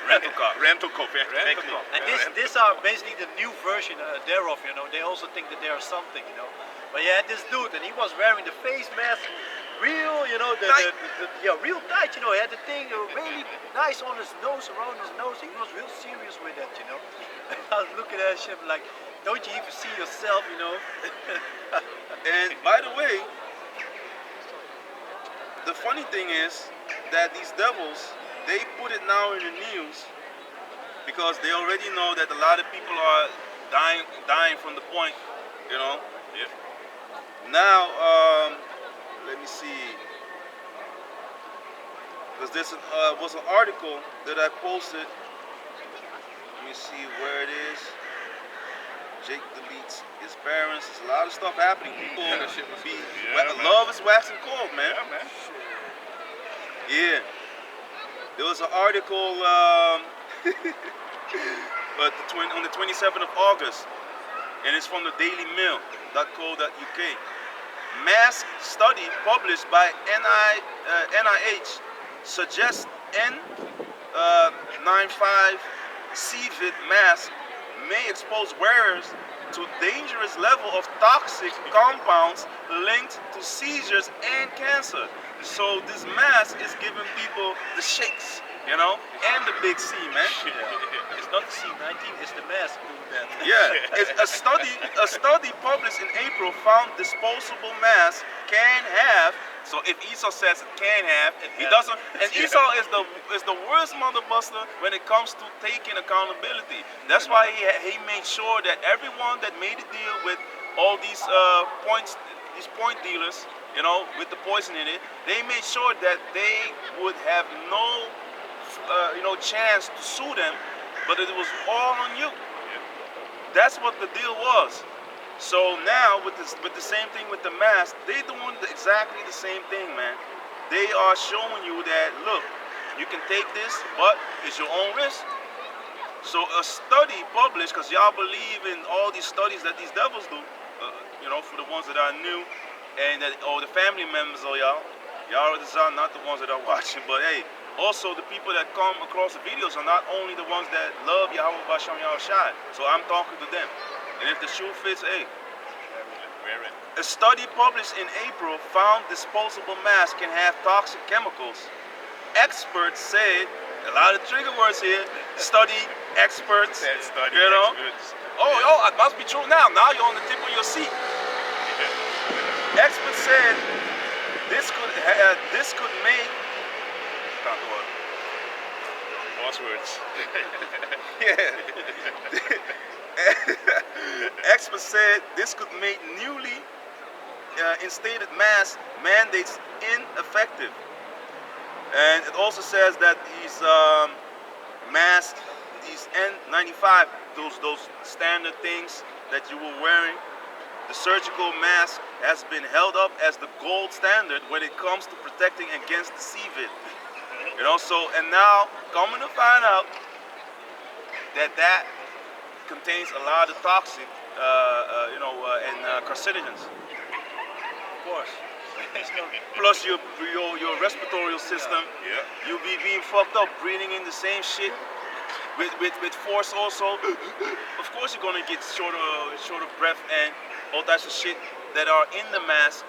Rental car. Rental car, exactly. And these are basically the new version thereof, you know. They also think that they are something, you know. But yeah, this dude, and he was wearing the face mask, real, you know, real tight, you know. He had the thing really nice on his nose, around his nose. He was real serious with that, you know. I was looking at him like, don't you even see yourself, you know? And by the way, the funny thing is that these devils, they put it now in the news because they already know that a lot of people are dying from the point, you know. Now, let me see, because this was an article that I posted. Let me see where it is. Jake deletes his parents. There's a lot of stuff happening. People love is waxing cold, man. Yeah. There was an article but on the 27th of August, and it's from the dailymail.co.uk. Mass study published by NIH suggests N95 CVID mask may expose wearers to dangerous level of toxic compounds linked to seizures and cancer. So this mask is giving people the shakes, you know, and the big C, man. It's not the C-19, it's the mask doing that. Yeah, it's a study published in April found disposable masks can have. So if Esau says it can have, he doesn't. And Esau is the worst mother buster when it comes to taking accountability. That's why he made sure that everyone that made a deal with all these point dealers, you know, with the poison in it, they made sure that they would have no, chance to sue them, but it was all on you. That's what the deal was. So now with the same thing with the mask, they doing exactly the same thing, man. They are showing you that, look, you can take this, but it's your own risk. So a study published, because y'all believe in all these studies that these devils do, for the ones that are new, and that the family members of y'all are not the ones that are watching, but hey, also the people that come across the videos are not only the ones that love Yahweh Basham Yahushai. So I'm talking to them. And if the shoe fits, hey. A study published in April found disposable masks can have toxic chemicals. Experts said, a lot of trigger words here, study experts, Experts. Oh, it must be true now. Now you're on the tip of your seat. Experts said this could make Buzzwords. Yeah. Experts said this could make newly instated mask mandates ineffective. And it also says that these masks, these N95, those standard things that you were wearing, the surgical mask has been held up as the gold standard when it comes to protecting against the CVID. You know, so, and now coming to find out that contains a lot of toxic, and carcinogens. Of course. Plus your respiratory system, Yeah. you'll be being fucked up, breathing in the same shit with force also. Of course you're gonna get short of breath, and all types of shit that are in the mask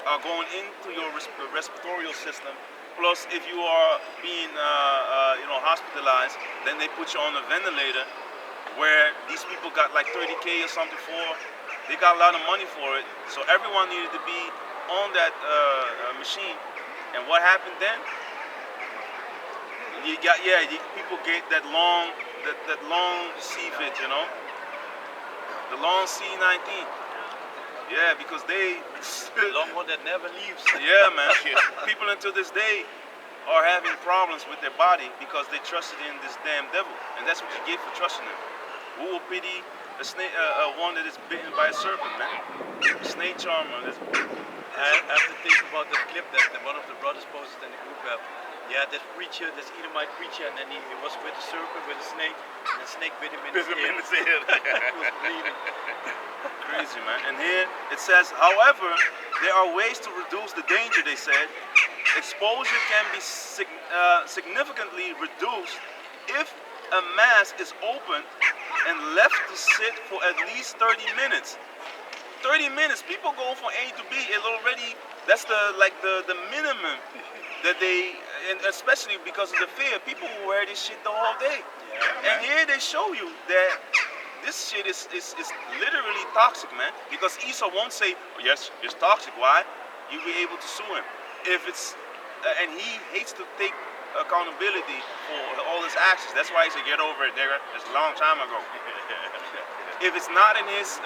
are going into your respiratory system. Plus, if you are being hospitalized, then they put you on a ventilator, where these people got like 30K or something for. They got a lot of money for it, so everyone needed to be on that machine. And what happened then? People get that long CVID, you know, the long C19. Yeah, because they The long one that never leaves. yeah, man. People until this day are having problems with their body because they trusted in this damn devil, and that's what you get for trusting him. Who will pity a snake, one that is bitten by a serpent, man? A snake charmer. I have to think about that clip that one of the brothers posted in the group. Yeah, this preacher, this Edomite preacher, and then he was with a serpent, with a snake, and the snake bit him in his ear. He was bleeding. Crazy, man. And here it says, however, there are ways to reduce the danger, they said. Exposure can be significantly reduced if a mask is opened and left to sit for at least 30 minutes. 30 minutes, people go from A to B, that's the minimum that they, and especially because of the fear, people will wear this shit the whole day. Yeah. And here they show you that this shit is literally toxic, man. Because Esau won't say, oh, yes, it's toxic. Why? You'll be able to sue him. If it's, and he hates to take accountability for all his actions. That's why he said, get over it, nigga. It's a long time ago. If it's not in his,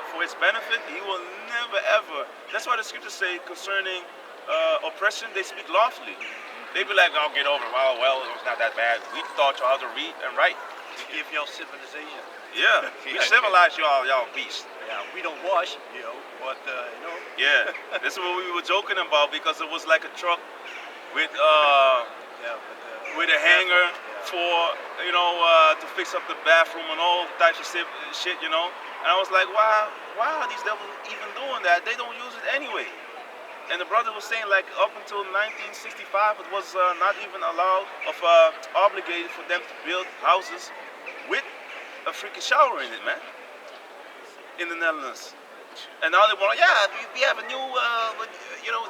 for his benefit, he will never ever. That's why the scriptures say concerning oppression, they speak lawfully. They be like, oh, get over it. Well, it was not that bad. We taught you how to read and write. To give y'all civilization. Yeah, we civilized y'all beasts. Yeah, we don't wash, but Yeah, this is what we were joking about, because it was like a truck with with a hanger for to fix up the bathroom and all types of shit, And I was like, why are these devils even doing that? They don't use it anyway. And the brother was saying, like, up until 1965, it was not even allowed obligated for them to build houses with a freaking shower in it, man. In the Netherlands. And now they want, we have a new,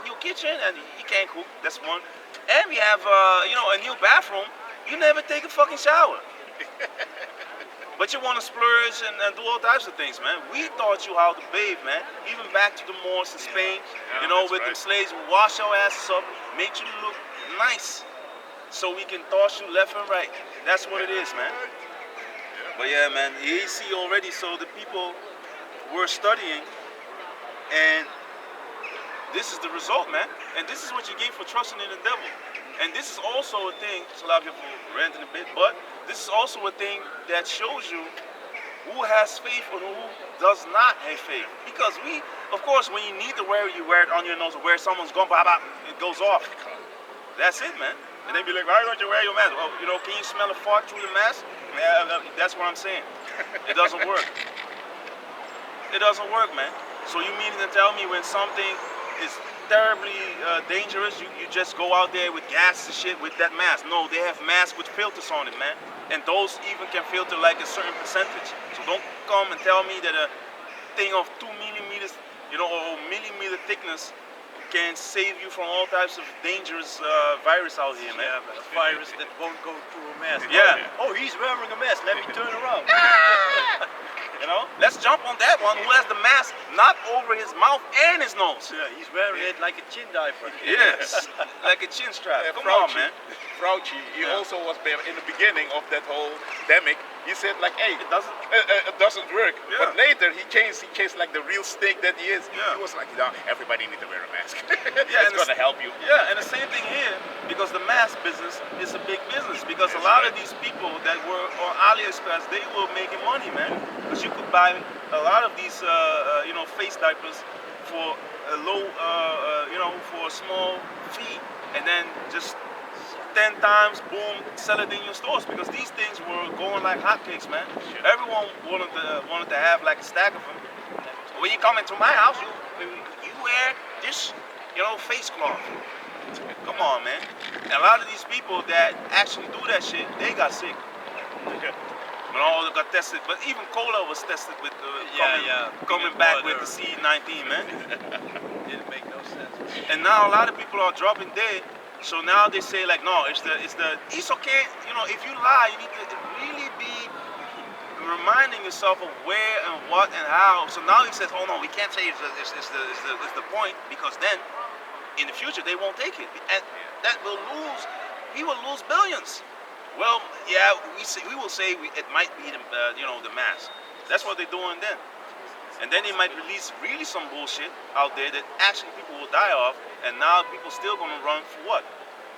new kitchen, and you can't cook. That's one. And we have, a new bathroom. You never take a fucking shower. But you want to splurge and do all types of things, man. We taught you how to bathe, man. Even back to the Moors in Spain, with them slaves, we wash our asses up, make you look nice, so we can toss you left and right. That's what it is, man. But yeah, man, you see already, so the people were studying, and this is the result, man. And this is what you get for trusting in the devil. And this is also a thing, so a lot of people ranting a bit, but this is also a thing that shows you who has faith and who does not have faith. Because of course, when you need to wear it, you wear it on your nose, or where someone's going, it goes off. That's it, man. And they be like, why don't you wear your mask? Well, can you smell a fart through the mask? That's what I'm saying. It doesn't work. It doesn't work, man. So you mean to tell me when something is terribly dangerous, you just go out there with gas and shit with that mask? No, they have masks with filters on it, man. And those even can filter like a certain percentage. So don't come and tell me that a thing of 2 millimeters, or millimeter thickness can save you from all types of dangerous virus out here, man. Yeah, but a virus that won't go through a mask. Yeah. Oh, he's wearing a mask. Let me turn around. You know, let's jump on that one who has the mask not over his mouth and his nose. Yeah, he's wearing it like a chin diaper. Yes, like a chin strap. Come on, man. Fauci, he also was there in the beginning of that whole pandemic. He said like, hey, it doesn't work. Yeah. But later he changed like the real snake that he is. Yeah. He was like, no, everybody need to wear a mask. Yeah, it's gonna help you. Yeah, and the same thing here, because the mask business is a big business. Because a lot of these people that were on AliExpress, they were making money, man. Because you could buy a lot of these, face diapers for a low, for a small fee, and then just 10 times, boom, sell it in your stores. Because these things were going like hotcakes, man. Everyone wanted to have like a stack of them. When you come into my house, you wear this, face cloth. Come on, man. And a lot of these people that actually do that shit, they got sick. When all got tested, but even cola was tested with coming back with the C19, man. Didn't make no sense. And now a lot of people are dropping dead. So now they say like, no, it's okay. If you lie, you need to really be reminding yourself of where and what and how. So now he says, oh no, we can't say it's the point, because then in the future they won't take it, and that will lose. He will lose billions. Well, yeah, we will say it might be the mask. That's what they're doing then. And then they might release really some bullshit out there that actually people will die of, and now people still gonna run for what?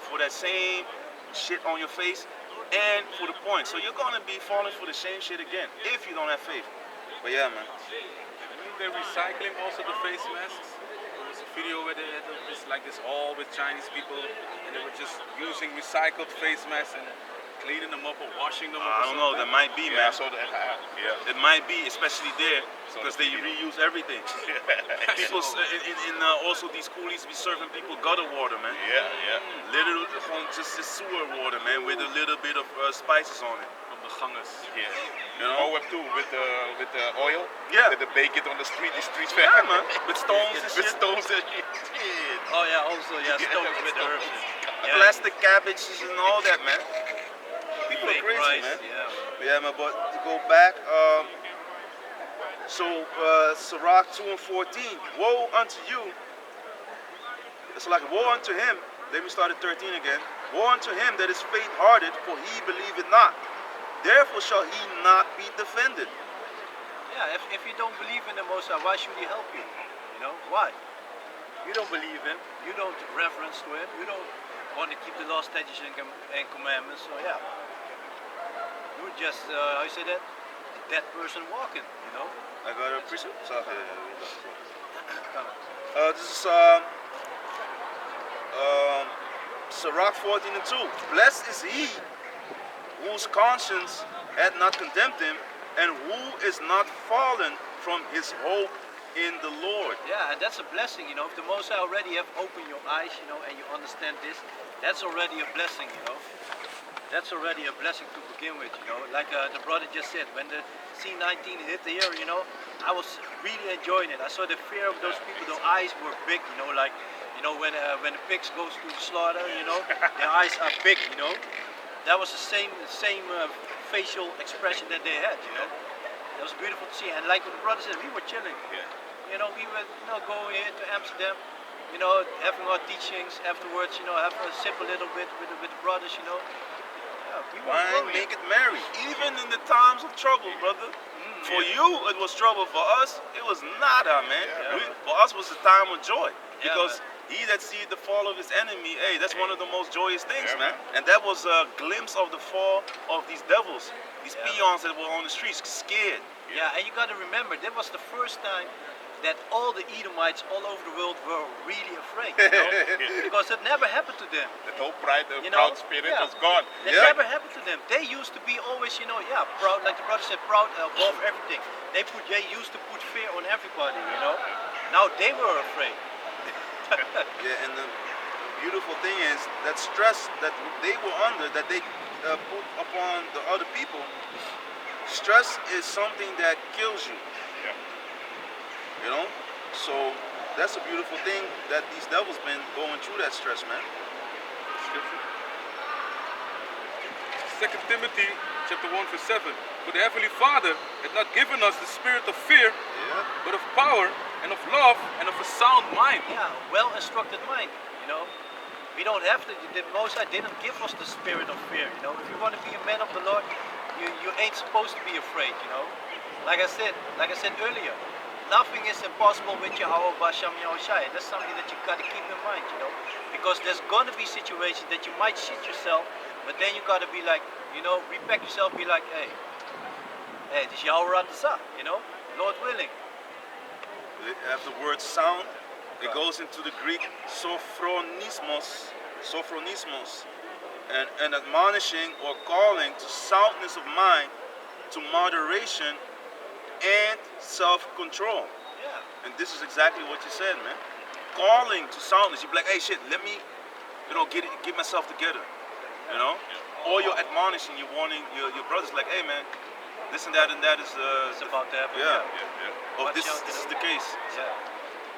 For that same shit on your face and for the point. So you're gonna be falling for the same shit again if you don't have faith. But yeah, man. They're recycling also the face masks. There was a video where they had this hall with Chinese people, and they were just using recycled face masks and cleaning them up or washing them up. I don't know, that might be, man. Yeah, I saw that. Yeah. It might be, especially there, because they reuse everything. People, also these coolies be serving people gutter water, man. Yeah. Little, just the sewer water, man, with a little bit of spices on it. From the ganges. Yeah. You know? Moab too, with the oil. Yeah. That they bake it on the street. The streets Yeah, man. With stones and With shit. stones and shit. Oh yeah, also stones with herbs. Yeah. Plastic cabbages and all that, man. People are Fake crazy, rice, man. yeah. Yeah, man, but to go back, Sirach 2 and 14, woe unto you. It's like woe unto him. Let me start at 13 again. Woe unto him that is faint-hearted, for he believeth not. Therefore shall he not be defended. Yeah, if you don't believe in the Most High, why should he help you? Why? You don't believe him. You don't reverence to him. You don't want to keep the law, statutes, and commandments. So yeah, you're just how you say that? A dead person walking. I got a precept. This is Sirach 14 and 2. Blessed is he whose conscience hath not condemned him, and who is not fallen from his hope in the Lord. Yeah, and that's a blessing. If the Most High already have opened your eyes, and you understand this, that's already a blessing. That's already a blessing to begin with. Like the brother just said, when the C19 hit the air, I was really enjoying it. I saw the fear of those people. Their eyes were big. When the pigs goes to the slaughter, their eyes are big. That was the same facial expression that they had. It was beautiful to see. And like what the brother said, we were chilling. We were going here to Amsterdam. Having our teachings afterwards. Have a sip a little bit with the brothers. Yeah, we were Wine growing. make it merry, even in the times of trouble, brother. For you, it was trouble. For us, it was nada, man. For us, was a time of joy, because he that seeth the fall of his enemy, hey, that's one of the most joyous things, man. And that was a glimpse of the fall of these devils, these peons that were on the streets, scared. Yeah, and you got to remember, that was the first time that all the Edomites all over the world were really afraid, because it never happened to them. That whole pride, the You proud know? spirit Yeah. was gone. It never happened to them. They used to be always, proud, like the brother said, proud above everything. They used to put fear on everybody, Now they were afraid. Yeah, and the beautiful thing is that stress that they were under, that they put upon the other people, stress is something that kills you. So that's a beautiful thing that these devils been going through that stress, man. 2 Timothy chapter 1 verse 7. For the Heavenly Father had not given us the spirit of fear, but of power and of love and of a sound mind. Yeah, well-instructed mind, you know. We don't have to, the Most High didn't give us the spirit of fear, you know. If you want to be a man of the Lord, you ain't supposed to be afraid, you know. Like I said earlier, nothing is impossible with Yahweh Basham Yahushai. That's something that you gotta keep in mind, you know. Because there's gonna be situations that you might shit yourself, but then you gotta be like, you know, repack yourself, be like, hey, this Yahweh Ratazah, you know, Lord willing. Have the word sound, it goes into the Greek sophronismos, and admonishing or calling to soundness of mind, to moderation and self-control. Yeah. And this is exactly what you said, man. Calling to soundness. You be like, hey, shit, let me, you know, get myself together, you know. Or you're admonishing, you're warning your brothers, like, hey, man, this and that is. It's about to happen. Yeah. Oh, Watch this out, is you know. the case. Yeah.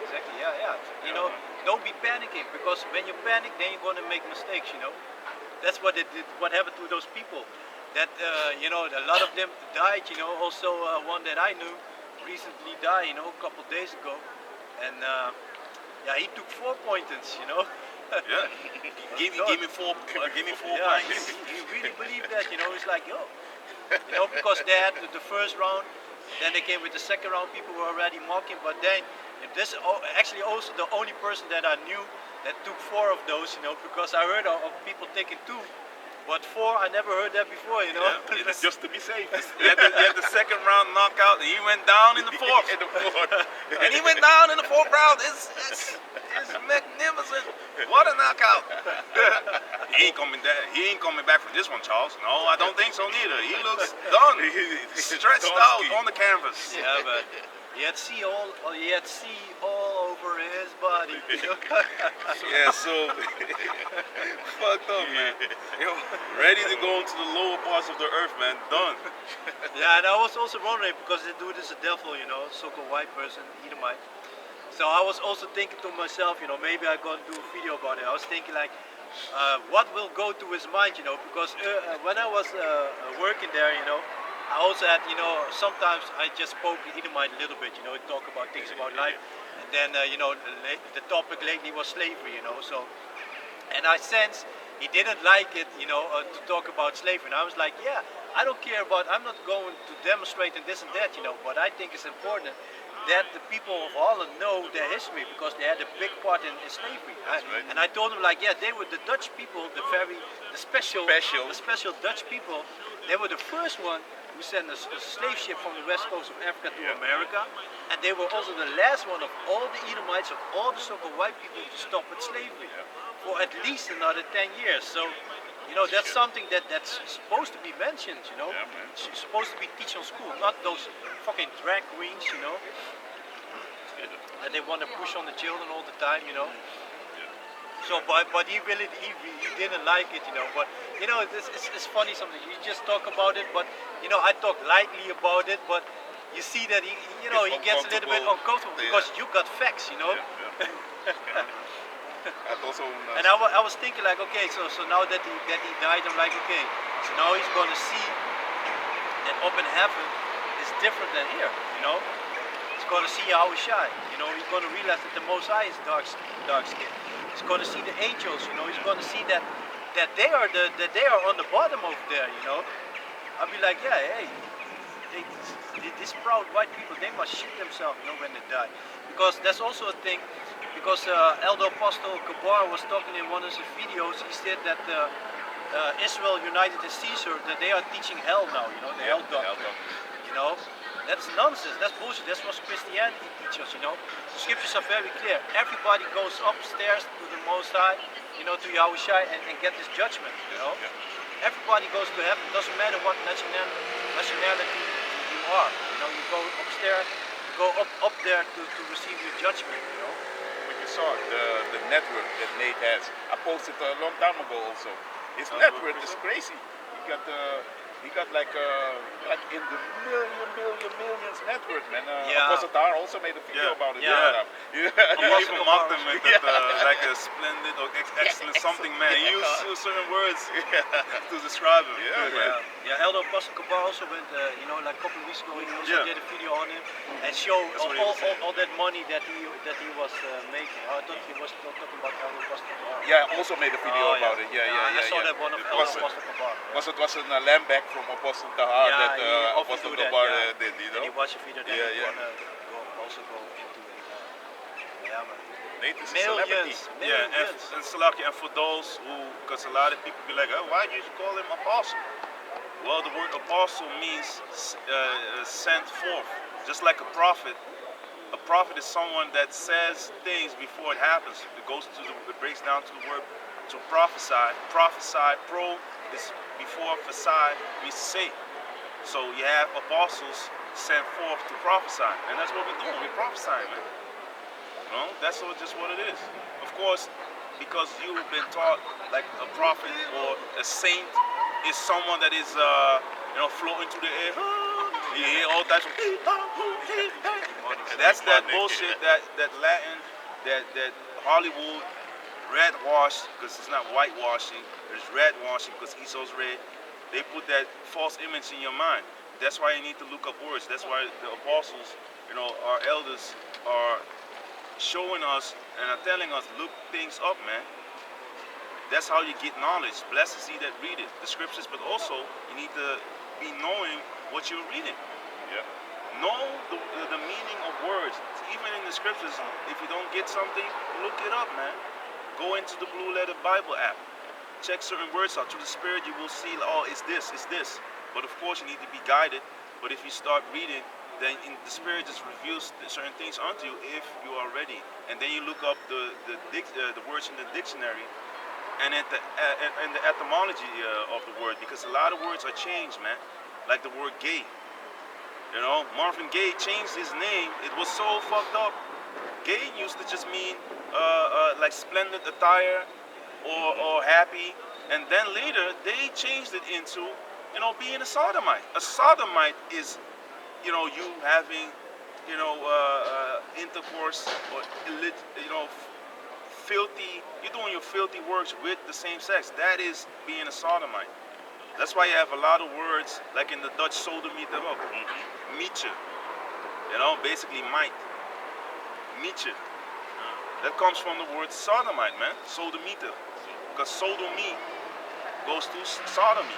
Exactly. Yeah. You know, don't be panicking, because when you panic, then you're gonna make mistakes. You know, that's what it did. What happened to those people? That you know, a lot of them died. You know, also one that I knew recently died. You know, a couple days ago, and yeah, he took 4 pointers. You know. Yeah. Give me four Yeah, pints. he really believed that. You know, he's like, yo. You know, because they had the first round, then they came with the second round. People were already mocking, but then this is actually also the only person that I knew that took 4 of those. You know, because I heard of people taking 2, but 4 I never heard that before. You know, Yeah, just to be safe. You had the second round knockout, and he went down in the fourth. And he went down in the fourth round. It's magnificent. What a knockout. He ain't coming back from this one, Charles. No, I don't think so neither. He looks done. Stretched out on the canvas. yeah, but he had C all over his body. You know? Yeah, so fucked up, man. Ready to go into the lower parts of the earth, man. Done. Yeah, and I was also wondering, because the dude is a devil, you know, so-called white person, Edomite. So I was also thinking to myself, you know, maybe I'm gonna do a video about it. I was thinking like, what will go to his mind, you know, because when I was working there, you know, I also had, you know, sometimes I just spoke Edomite a little bit, you know, talk about things about life, and then, you know, the topic lately was slavery, you know, so, and I sense he didn't like it, you know, to talk about slavery, and I was like, yeah, I don't care about, I'm not going to demonstrate and this and that, you know, but I think it's important that the people of Holland know their history, because they had a big part in slavery. And I told them, like, yeah, they were the Dutch people, the special Dutch people. They were the first one who sent a slave ship from the west coast of Africa to America, and they were also the last one of all the Edomites, of all the so-called white people, to stop with slavery for at least another 10 years. So, you know, that's something that's supposed to be mentioned, you know. It's supposed to be taught in school, not those fucking drag queens, you know. And they want to push on the children all the time, you know. So, but he didn't like it, you know. But, you know, it's funny something. You just talk about it, but, you know, I talk lightly about it, but you see that he gets a little bit uncomfortable, because you got facts, you know. And I was thinking, like, okay, so now that he died, I'm like, okay, so now he's gonna see that up in heaven is different than here, you know. He's gonna see Yahushai, you know. He's gonna realize that the Most High is dark skin. He's gonna see the angels, you know. He's gonna see that they are on the bottom over there, you know. I'll be like, yeah, hey, these proud white people, they must shit themselves, you know, when they die, because that's also a thing. Because Elder Apostle Kabar was talking in one of his videos. He said that Israel united to Caesar, that they are teaching hell now, you know, the hell doctrine. You know, that's nonsense, that's bullshit, that's what Christianity teaches, you know. The scriptures are very clear. Everybody goes upstairs to the Most High, you know, to Yahushai, and get this judgment, you know. Everybody goes to heaven, doesn't matter what nationality you are. You know, you go upstairs, you go up there to receive your judgment, you know. You saw the network that Nate has. I posted a long time ago also. His network is crazy. You got He got like in the millions net worth, man. Yeah. Apostle Tahar also made a video Yeah. about it. Yeah. He even mocked him with that, like a splendid or excellent something, man. He used certain words to describe him. Yeah, man. Yeah, Elder Apostle Kabar also went, like a couple of weeks ago, he also Yeah. did a video on him and showed That's what he was saying. all that money that he was making. I thought he was not talking about Elder Apostle Kabar. Yeah, also made a video about it. Yeah. I saw that one of It Elder was, Apostle Kabar. was it was a lamb back from Apostle Tahar Yeah, that he often Apostle do that, Kabar yeah. did, you And know? he watched a video that Yeah, he yeah. wanna also go into it. Yeah, man. Nate is a celebrity. Millions. Yeah, and Salaki, and for those who, because a lot of people be like, oh, why do you call him apostle? Well, the word apostle means sent forth, just like a prophet. A prophet is someone that says things before it happens. It breaks down to the word to prophesy. Prophesy, pro is before, facade means to say. So you have apostles sent forth to prophesy, and that's what we're doing. We're prophesying, man. You know, that's just what it is. Of course, because you've been taught like a prophet or a saint is someone that is, floating through the air. You hear all types of. And that's that bullshit, that Latin, that Hollywood red wash, because it's not whitewashing. It's red washing because Esau's red. They put that false image in your mind. That's why you need to look up words. That's why the apostles, our elders are showing us and are telling us, look things up, man. That's how you get knowledge. Blessed is he that readeth the scriptures, but also you need to be knowing what you're reading. Yeah. Know the meaning of words. Even in the scriptures, if you don't get something, look it up, man. Go into the Blue Letter Bible app. Check certain words out. Through the Spirit, you will see, oh, it's this, it's this. But of course, you need to be guided. But if you start reading, then the Spirit just reveals certain things unto you if you are ready. And then you look up the words in the dictionary and at the etymology of the word, because a lot of words are changed, man. Like the word gay. Marvin Gaye changed his name. It was so fucked up. Gay used to just mean like splendid attire or happy, and then later they changed it into being a sodomite. A sodomite is you having intercourse or filthy. You're doing your filthy works with the same sex. That is being a sodomite. That's why you have a lot of words like in the Dutch sodomiete ook. Mietje. Basically might. Mietje. That comes from the word sodomite, man. Sodomiete. Because sodomy goes to sodomy.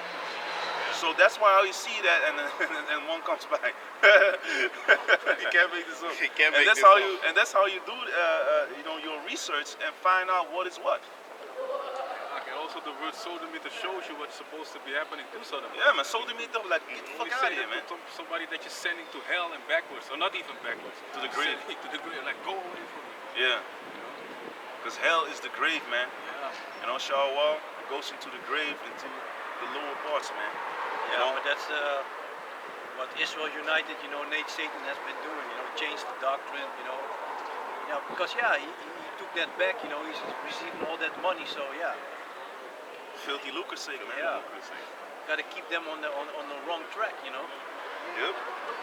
So that's why you see that, and one comes by. You can't make this up. You can't make and that's this how up. you, and that's how you do, your research and find out what is what. Okay, also the word sodomy shows you what's supposed to be happening to sodomy. Yeah, man. Sodomiete, like get the When fuck we out say of here, that man. to somebody that you're sending to hell and backwards, or not even backwards, To the grave. To the grave, like go away from me. Yeah. Because hell is the grave, man. Yeah. Shawwal goes into the grave, into the lower parts, man. Yeah, but that's what Israel United, Nate Satan has been doing, change the doctrine, because he took that back, he's receiving all that money, so yeah, Filthy lucre's sake, man. Yeah. Lucre's sake. got to keep them on the wrong track, Yep.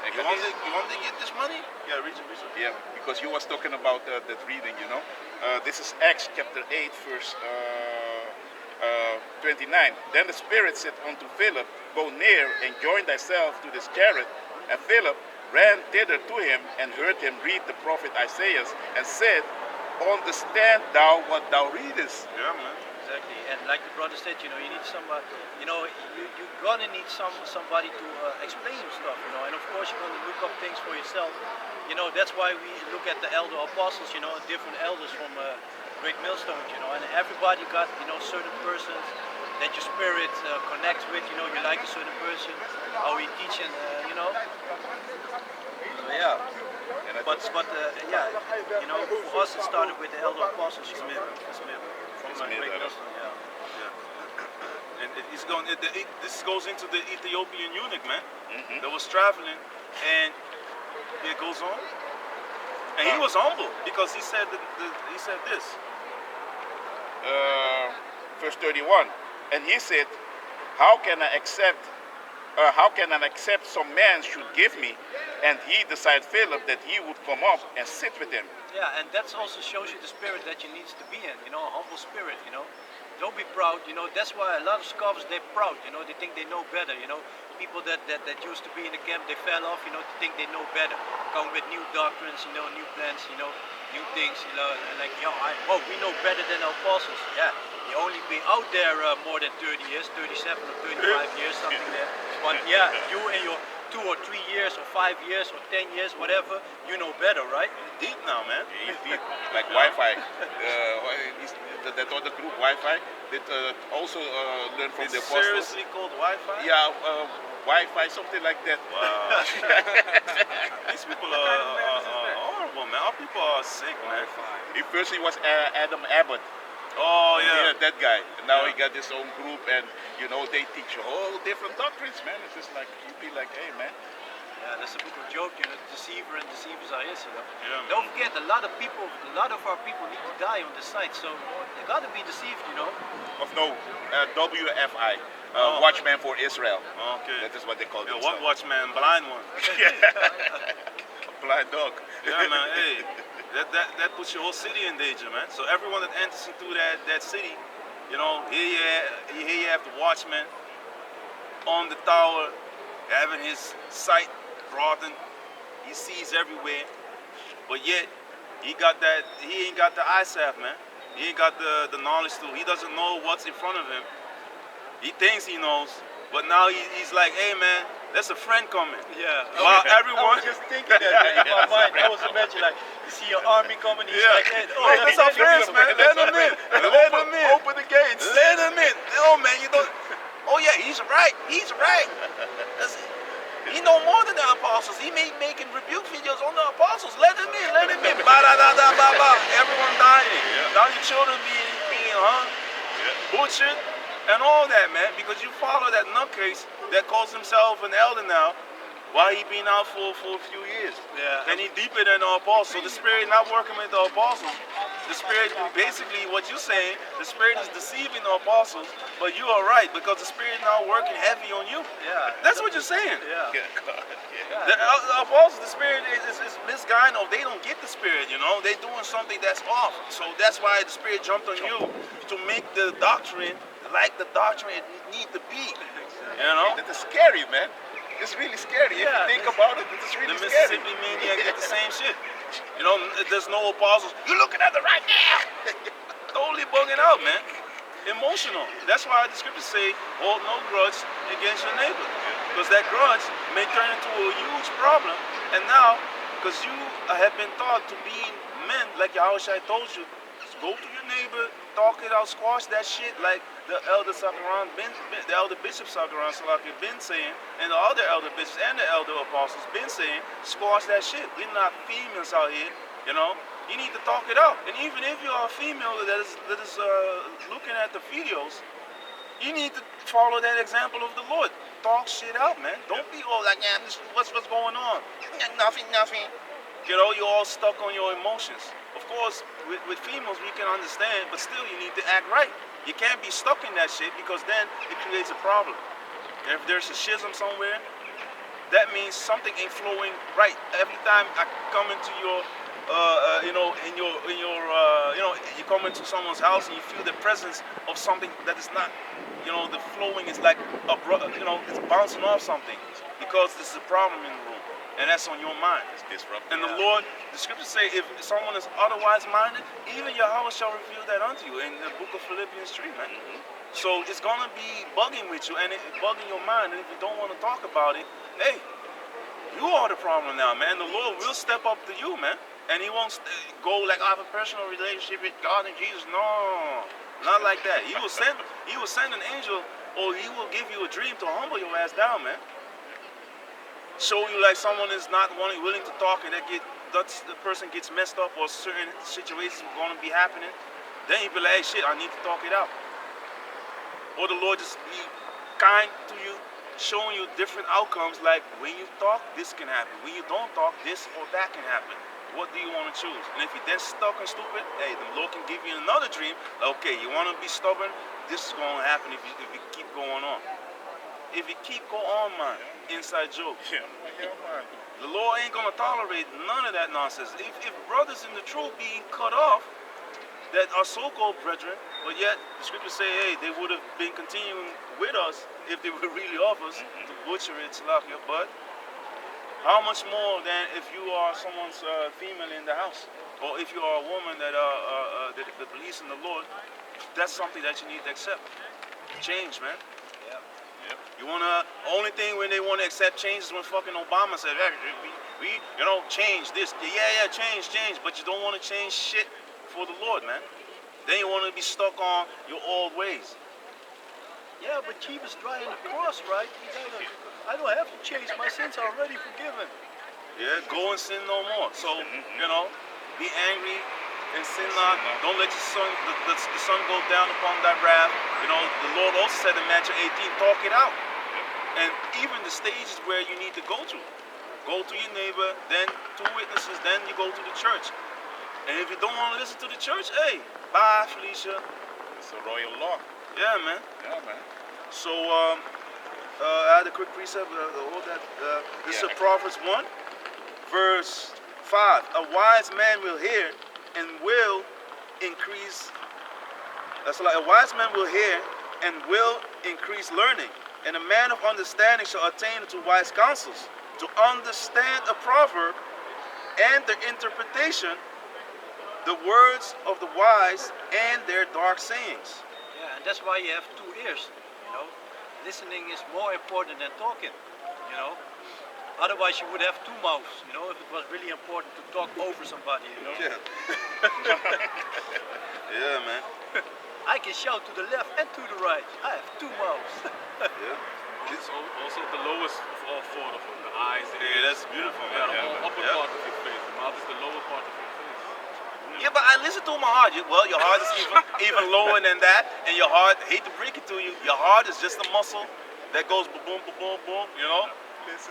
And You want to get this money? Yeah, read it. Yeah, because you was talking about that reading, this is Acts chapter 8, verse 29. Then the Spirit said unto Philip, go near and join thyself to this chariot. And Philip ran thither to him and heard him read the prophet Isaiah and said, understand thou what thou readest. Yeah, man. Exactly, and like the brother said, you need somebody, you're gonna need somebody to explain you stuff, and of course you're gonna look up things for yourself. That's why we look at the elder apostles, different elders from Great Millstones, and everybody got, certain persons that your spirit connects with, you like a certain person, how he teaching, So yeah. But for us it started with the elder apostles, Smith. From Great Millstone, yeah. And this goes into the Ethiopian eunuch, man, that was traveling, and it goes on. And he was humble because he said this. Verse 31. And he said, how can I accept how can I accept some man should give me? And he decided Philip that he would come up and sit with him. Yeah, and that also shows you the spirit that you need to be in, a humble spirit, Don't be proud, that's why a lot of scoffers, they're proud, they think they know better, People that used to be in the camp, they fell off, they think they know better. Come with new doctrines, new plans, new things, like, we know better than our apostles. Yeah, you only be out there more than 30 years, 37 or 35 years, something there. But yeah, you and your 2 or 3 years or 5 years or 10 years, whatever, you know better, right? Deep now, man. He's deep, like Wi-Fi. That other group, Wi-Fi, that also learned from It's the apostles. seriously called Wi-Fi? Yeah, Wi-Fi, something like that. Wow. These people are horrible, man. Our people are sick, man. First he was Adam Abbott. Oh, yeah. That guy. And now he Yeah. got his own group, and they teach a whole different doctrines, man. It's just like you be like, hey, man. Yeah, that's the book of Job, deceiver and deceivers are his, Yeah, Don't forget, a lot of our people need to die on the side, so they gotta be deceived, Of no, WFI, Oh. Watchman for Israel. Okay. That is what they call Yeah, it. what watchman? Blind one. Blind dog. Yeah, man. Hey, that puts your whole city in danger, man. So everyone that enters into that city, here you have the watchman on the tower, having his sight broadened. He sees everywhere, but yet he ain't got the eye salve, man. He ain't got the knowledge to. He doesn't know what's in front of him. He thinks he knows, but now he's like, hey, man, there's a friend coming. Yeah. While I everyone was just thinking that man, in my mind. I was imagining like you see your army coming, he's Yeah. like, hey, Hey, that's our friends, man. Let them in. Let them in. Open the gates. Let him in. Oh, man, you don't. Oh, yeah, he's right. He's right. He know more than the apostles. He making rebuke videos on the apostles. Let him in. Let him in. Ba-da-da-da-ba-ba. Everyone dying. Now your children being hung, butchered, and all that, man. Because you follow that nutcase that calls himself an elder now, while he been out for a few years. Yeah. And he deeper than the apostles. So the spirit not working with the apostles. The spirit, basically what you're saying, the spirit is deceiving the apostles, but you are right because the spirit is now working heavy on you. Yeah. That's what you're saying. Yeah. The apostles, the spirit is misguiding. Or they don't get the spirit, They're doing something that's off. So that's why the spirit jumped on you to make the doctrine like the doctrine it need to be. That is scary, man. It's really scary. Yeah. If you think about it, it's really The scary. Mississippi maniac get the same shit. There's no apostles. You're looking at it right now. Totally bugging out, man. Emotional. That's why the scriptures say, hold no grudge against your neighbor. Because that grudge may turn into a huge problem. And now, because you have been taught to be men, like Yahushua told you, go to your neighbor, talk it out, squash that shit like the elder Sakaran the elder bishop Sakaran Salaki been saying, and the other elder bishops and the elder apostles been saying, squash that shit. We're not females out here, You need to talk it out. And even if you are a female that is looking at the videos, you need to follow that example of the Lord. Talk shit out, man. Don't be all like, yeah, what's going on? Nothing. You're all stuck on your emotions. Of course, with females we can understand, but still you need to act right. You can't be stuck in that shit because then it creates a problem. And if there's a schism somewhere, that means something ain't flowing right. Every time I come into your, you come into someone's house and you feel the presence of something that is not, the flowing is like it's bouncing off something because there's a problem in the room. And that's on your mind. It's disruptive. And the Lord, the scriptures say, if someone is otherwise minded, even Yahweh shall reveal that unto you in the book of Philippians 3, man. So it's going to be bugging with you and bugging your mind. And if you don't want to talk about it, hey, you are the problem now, man. The Lord will step up to you, man. And he won't go like, I have a personal relationship with God and Jesus. No, not like that. He will send an angel, or he will give you a dream to humble your ass down, man. Show you like someone is not willing to talk, and the person gets messed up, or certain situations are going to be happening. Then you be like, hey, shit, I need to talk it out. Or the Lord just be kind to you, showing you different outcomes, like when you talk, this can happen. When you don't talk, this or that can happen. What do you want to choose? And if you're then stuck and stupid, hey, the Lord can give you another dream. Okay, you want to be stubborn? This is going to happen if you keep going on. if you keep go on, man, inside joke. Yeah, man. The Lord ain't gonna tolerate none of that nonsense. If brothers in the truth being cut off, that are so-called brethren, but yet the scriptures say, hey, they would have been continuing with us if they were really of us, to butcher it, Salakia. But how much more than if you are someone's female in the house, or if you are a woman that believes in the Lord? That's something that you need to accept. Change, man. Yeah. You wanna, only thing when they wanna accept change is when fucking Obama said, hey, we change this. Yeah, change, but you don't wanna change shit for the Lord, man. Then you wanna be stuck on your old ways. Yeah, but Jesus died on the cross, right? I don't have to change. My sins are already forgiven. Yeah, go and sin no more. So, be angry and sin not. Don't let the sun go down upon thy wrath. The Lord also said in Matthew 18, talk it out. And even the stages where you need to go to. Go to your neighbor, then 2 witnesses, then you go to the church. And if you don't want to listen to the church, hey, bye, Felicia. It's a royal law. Yeah, man. Yeah, man. So, I had a quick precept. This is Proverbs 1, verse 5. A wise man will hear and will increase. A wise man will hear and will increase learning, and a man of understanding shall attain to wise counsels. To understand a proverb and the interpretation, the words of the wise and their dark sayings. Yeah, and that's why you have 2 ears. Listening is more important than talking. Otherwise you would have 2 mouths. If it was really important to talk over somebody. Yeah. Yeah, man. I can shout to the left and to the right. I have 2 mouths. Yeah. It's also the lowest of all 4 of them. The eyes, the Yeah, ears. that's beautiful, Yeah, man. the upper Yeah. part of your face. The mouth is the lower part of your face. Yeah, but I listen to my heart. Well, your heart is even lower than that, and your heart, hate to break it to you, your heart is just a muscle that goes boom, boom, boom, boom,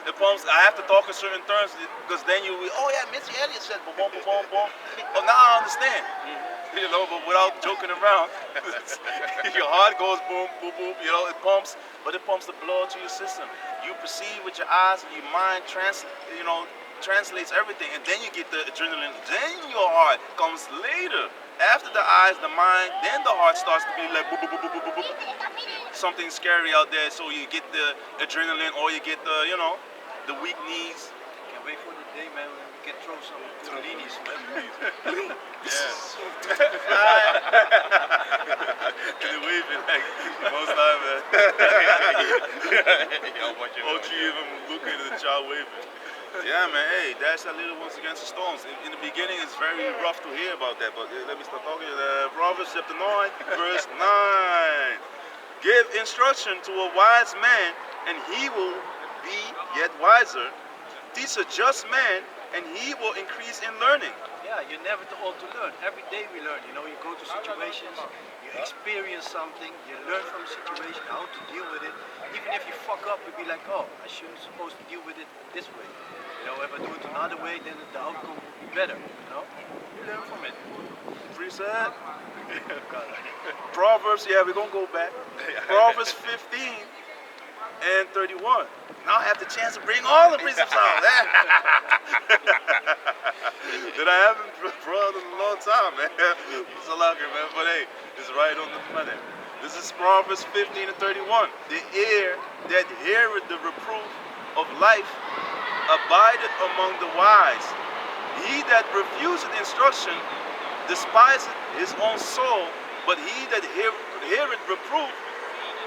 It pumps. I have to talk in certain terms because then you, Missy Elliott said boom, boom, boom, boom. Oh, now I understand. But without joking around, your heart goes boom, boom, boom. It pumps, but it pumps the blood to your system. You perceive with your eyes, and your mind translates everything, and then you get the adrenaline. Then your heart comes later. After the eyes, the mind, then the heart starts to be like boop, boop, boop, boop, boop, boop. Something scary out there, so you get the adrenaline, or you get the, the weak knees. Can't wait for the day, man, when we can throw some Kulinis. Yeah. And the waving like most time, man. Don't you even look at the child waving? Yeah, man. Hey, that's a little ones against the stones. In the beginning, it's very rough to hear about that, but let me start talking. Proverbs chapter 9, verse 9. Give instruction to a wise man, and he will be yet wiser. Teach a just man, and he will increase in learning. Yeah, you're never too old to learn. Every day we learn. You go to situations, you experience something, you learn from the situation, how to deal with it. Even if you fuck up, you'll be like, oh, I shouldn't supposed to deal with it this way. If I do it another way, then the outcome will be better. You learn from it. Precept. Proverbs, we're going to go back. Proverbs 15 and 31. Now I have the chance to bring all the precepts out. That I haven't brought in a long time, man. It's a lot, man. But hey, it's right on the money. This is Proverbs 15 and 31. The ear that heareth the reproof of life abideth among the wise. He that refuseth instruction despiseth his own soul, but he that heareth reproof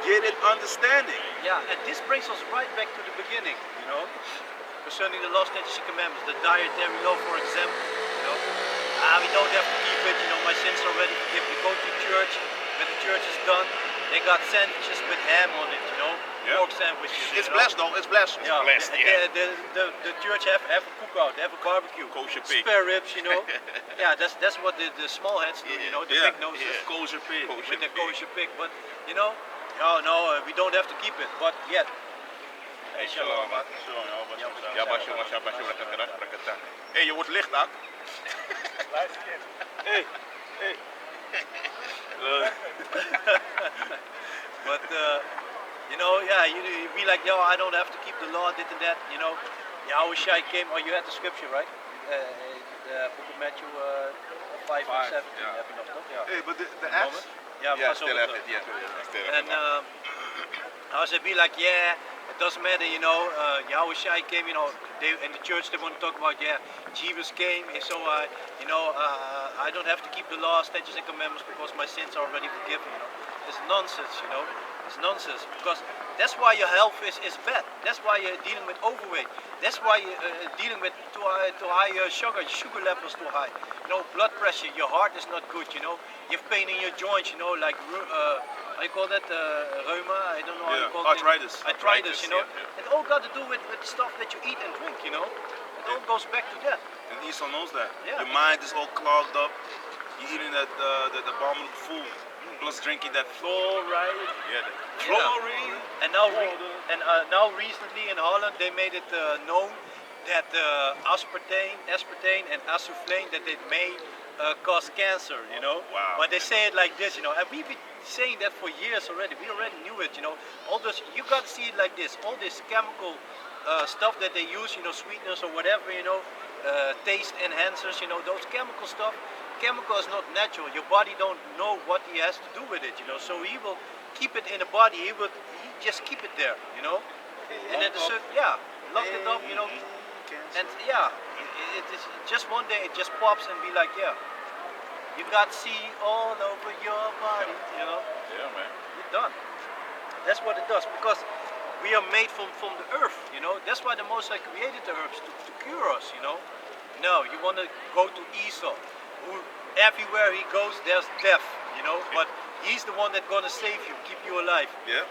getteth understanding. Yeah, and this brings us right back to the beginning, concerning the law, statutes, and commandments, the dietary law, for example. We don't have to keep it. My sins are already forgiven. You go to church, when the church is done, they got sandwiches with ham on it, pork sandwiches. It's blessed, though. It's blessed. Yeah, blessed, and the church have a cookout, they have a barbecue, Kosher pig. spare ribs, Yeah, that's what the small heads do, the big noses. Kosher pig. With the kosher pig, but no, we don't have to keep it, but yet. Hey, shalom. Hey, je wordt licht, Ak. Hey. But You know, yeah, you be like, yo, I don't have to keep the law, this and that. You know, Yahushua came. Oh, you had the scripture, right? The book of Matthew 5 and 17. yeah. Heb je nog, toch? Ja. Hey, but the Een Acts. moment. Ja, Yeah, pas still over have terug. it. Yeah, still have And it. I said, be like, yeah, it doesn't matter, you know. Yahushua came, you know. They in the church they want to talk about, yeah, Jesus came, and so you know, I don't have to keep the law, statutes, and commandments because my sins are already forgiven. You know, it's nonsense. You know, it's nonsense because that's why your health is bad. That's why you're dealing with overweight. That's why you're dealing with too high sugar levels too high. You know, blood pressure. Your heart is not good. You know, you have pain in your joints. You know, like how you call that? Rheuma. I don't know how you call it. Arthritis. Arthritis. You know, yeah. it all got to do with stuff that you eat and drink. You know, it all goes back to that. And Esau knows that. Yeah. Your mind is all clogged up. You're eating that abominable food, plus drinking that fluoride. Yeah, Fluorine. And now, now recently in Holland they made it known that aspartame, and asuflane that it may cause cancer. You know. Wow. But they say it like this. You know, and we've been saying that for years already. We already knew it. You know, all those you got to see it like this. All this chemical stuff that they use. You know, sweeteners or whatever. You know. Taste enhancers, you know, those chemical stuff. Chemical is not natural. Your body don't know what he has to do with it, you know. So he will keep it in the body. He just keep it there, you know. And at a certain, lock it up, you know. And yeah, it is just one day it just pops and be like, yeah, you got see all over your body, you know. Yeah, man. You're done. That's what it does because we are made from the earth, you know. That's why the Most High created the herbs to cure us, you know. No, you want to go to Esau, who everywhere he goes, there's death, you know. But he's the one that's gonna save you, keep you alive. Yeah.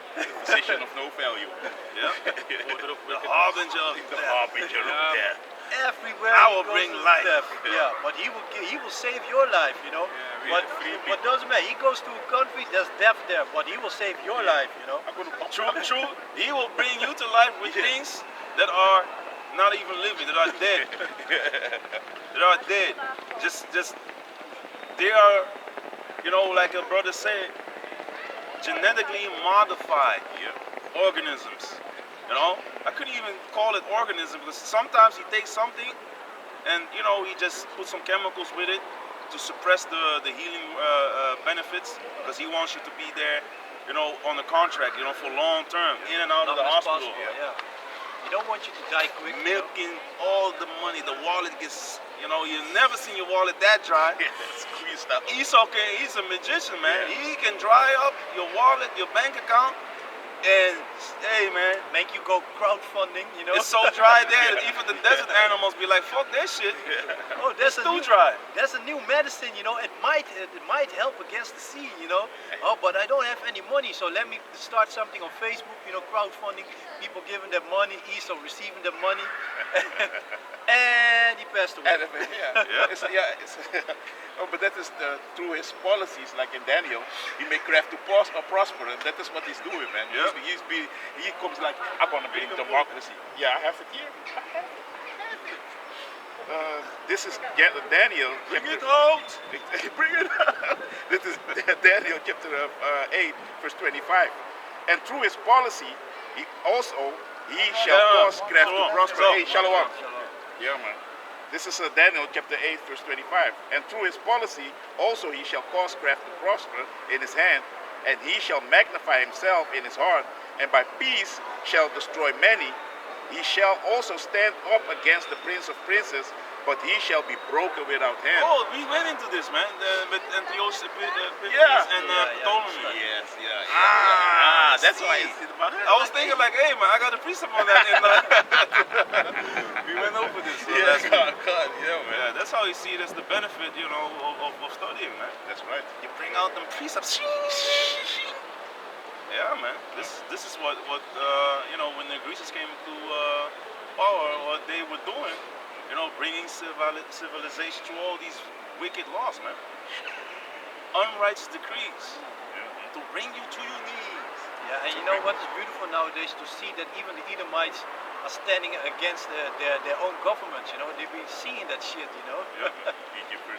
Physician of no value. Yeah. The harbinger of The death. harbinger of death. Everywhere I he will goes, bring there's life. death. Yeah, but he will save your life, you know. we But are free what doesn't matter? He goes to a country, there's death there, but he will save your life, you know. I'm gonna True. He will bring you to life with things that are not even living, that are dead. That are dead. Just they are, you know, like a brother said, genetically modified organisms. You know, I couldn't even call it organism because sometimes he takes something and you know he just puts some chemicals with it to suppress the healing benefits because he wants you to be there, you know, on the contract, you know, for long term, in and out of the Long as hospital. possible, yeah. He don't want you to die quick. you know. Milking all the money, the wallet gets, you know, you've never seen your wallet that dry. squeezed out. Esau he's a magician, man. He can dry up your wallet, your bank account, and hey, man, Make you go crowdfunding, you know. it's so dry there that even the desert animals be like, fuck that shit. Oh, It's too dry. There's a new medicine, you know. It might help against the sea, you know. Oh, but I don't have any money, so let me start something on Facebook, you know, crowdfunding. People giving them money, Esau receiving the money, and he passed away. But that is through his policies, like in Daniel, he may craft to prosper, and that is what he's doing, man. Yeah. He comes like, I'm gonna bring democracy. Yeah, I have it here. This is Daniel. Bring it out. Bring it out. This is Daniel chapter 8, verse 25. And through his policy, he shall cause craft to prosper. Hey, shalom. Yeah, man. This is Daniel chapter 8, verse 25. And through his policy, also he shall cause craft to prosper in his hand, and he shall magnify himself in his heart, and by peace shall destroy many. He shall also stand up against the prince of princes, but he shall be broken without hand. Oh, we went into this, man, with Antiochus Epiphanes and Ptolemy. Yes, that's see. why it's in the Bible. I was thinking like, hey man, I got a precept on that. And, we went over this. Last week. God, yeah, man. Yeah, that's how you see it as the benefit, you know, of studying, man. That's right. You bring out them precepts. Yeah, man. This is what you know, when the Greeks came to power, what they were doing, you know, bringing civilization through all these wicked laws, man. Unrighteous decrees to bring you to your knees. Yeah, and you know what is beautiful nowadays to see that even the Edomites are standing against their own governments. You know, they've been seeing that shit. You know,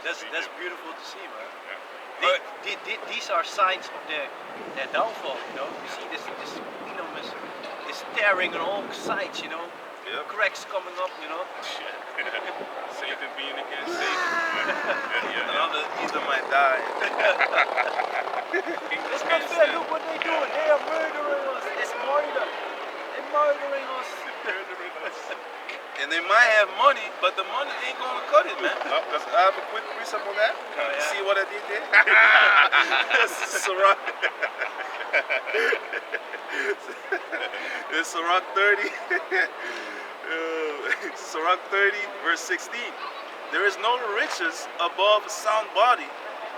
that's beautiful to see, man. These are signs of their downfall. You know, we see this them is tearing on all sides, you know. Yep. Cracks coming up, you know. Satan being against Satan. Another either might die. It's not fair. Look what they're doing. They are murdering us. It's murder. They're murdering us. And they might have money, but the money ain't gonna cut it, man. Because I have a quick precept on that. yeah. See what I did there? Sirach. It's Sirach 30. Sirach 30, verse 16. There is no riches above a sound body,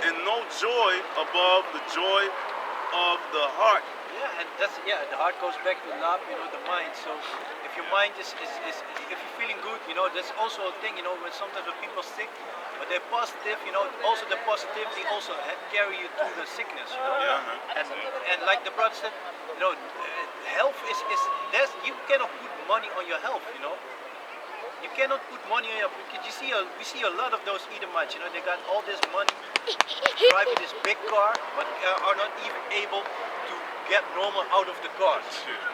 and no joy above the joy of the heart. Yeah, and that's the heart goes back to love, you know, the mind. So if your mind is if you're feeling good, you know, that's also a thing, you know, when sometimes when people are sick, but they're positive, you know, also the positivity also carry you through the sickness, you know. Yeah, And like the brother said, you know, health is there's you cannot put money on your health, you know. You cannot put money on your because we see a lot of those Edomites, you know, they got all this money, driving this big car, but are not even able to get normal out of the car.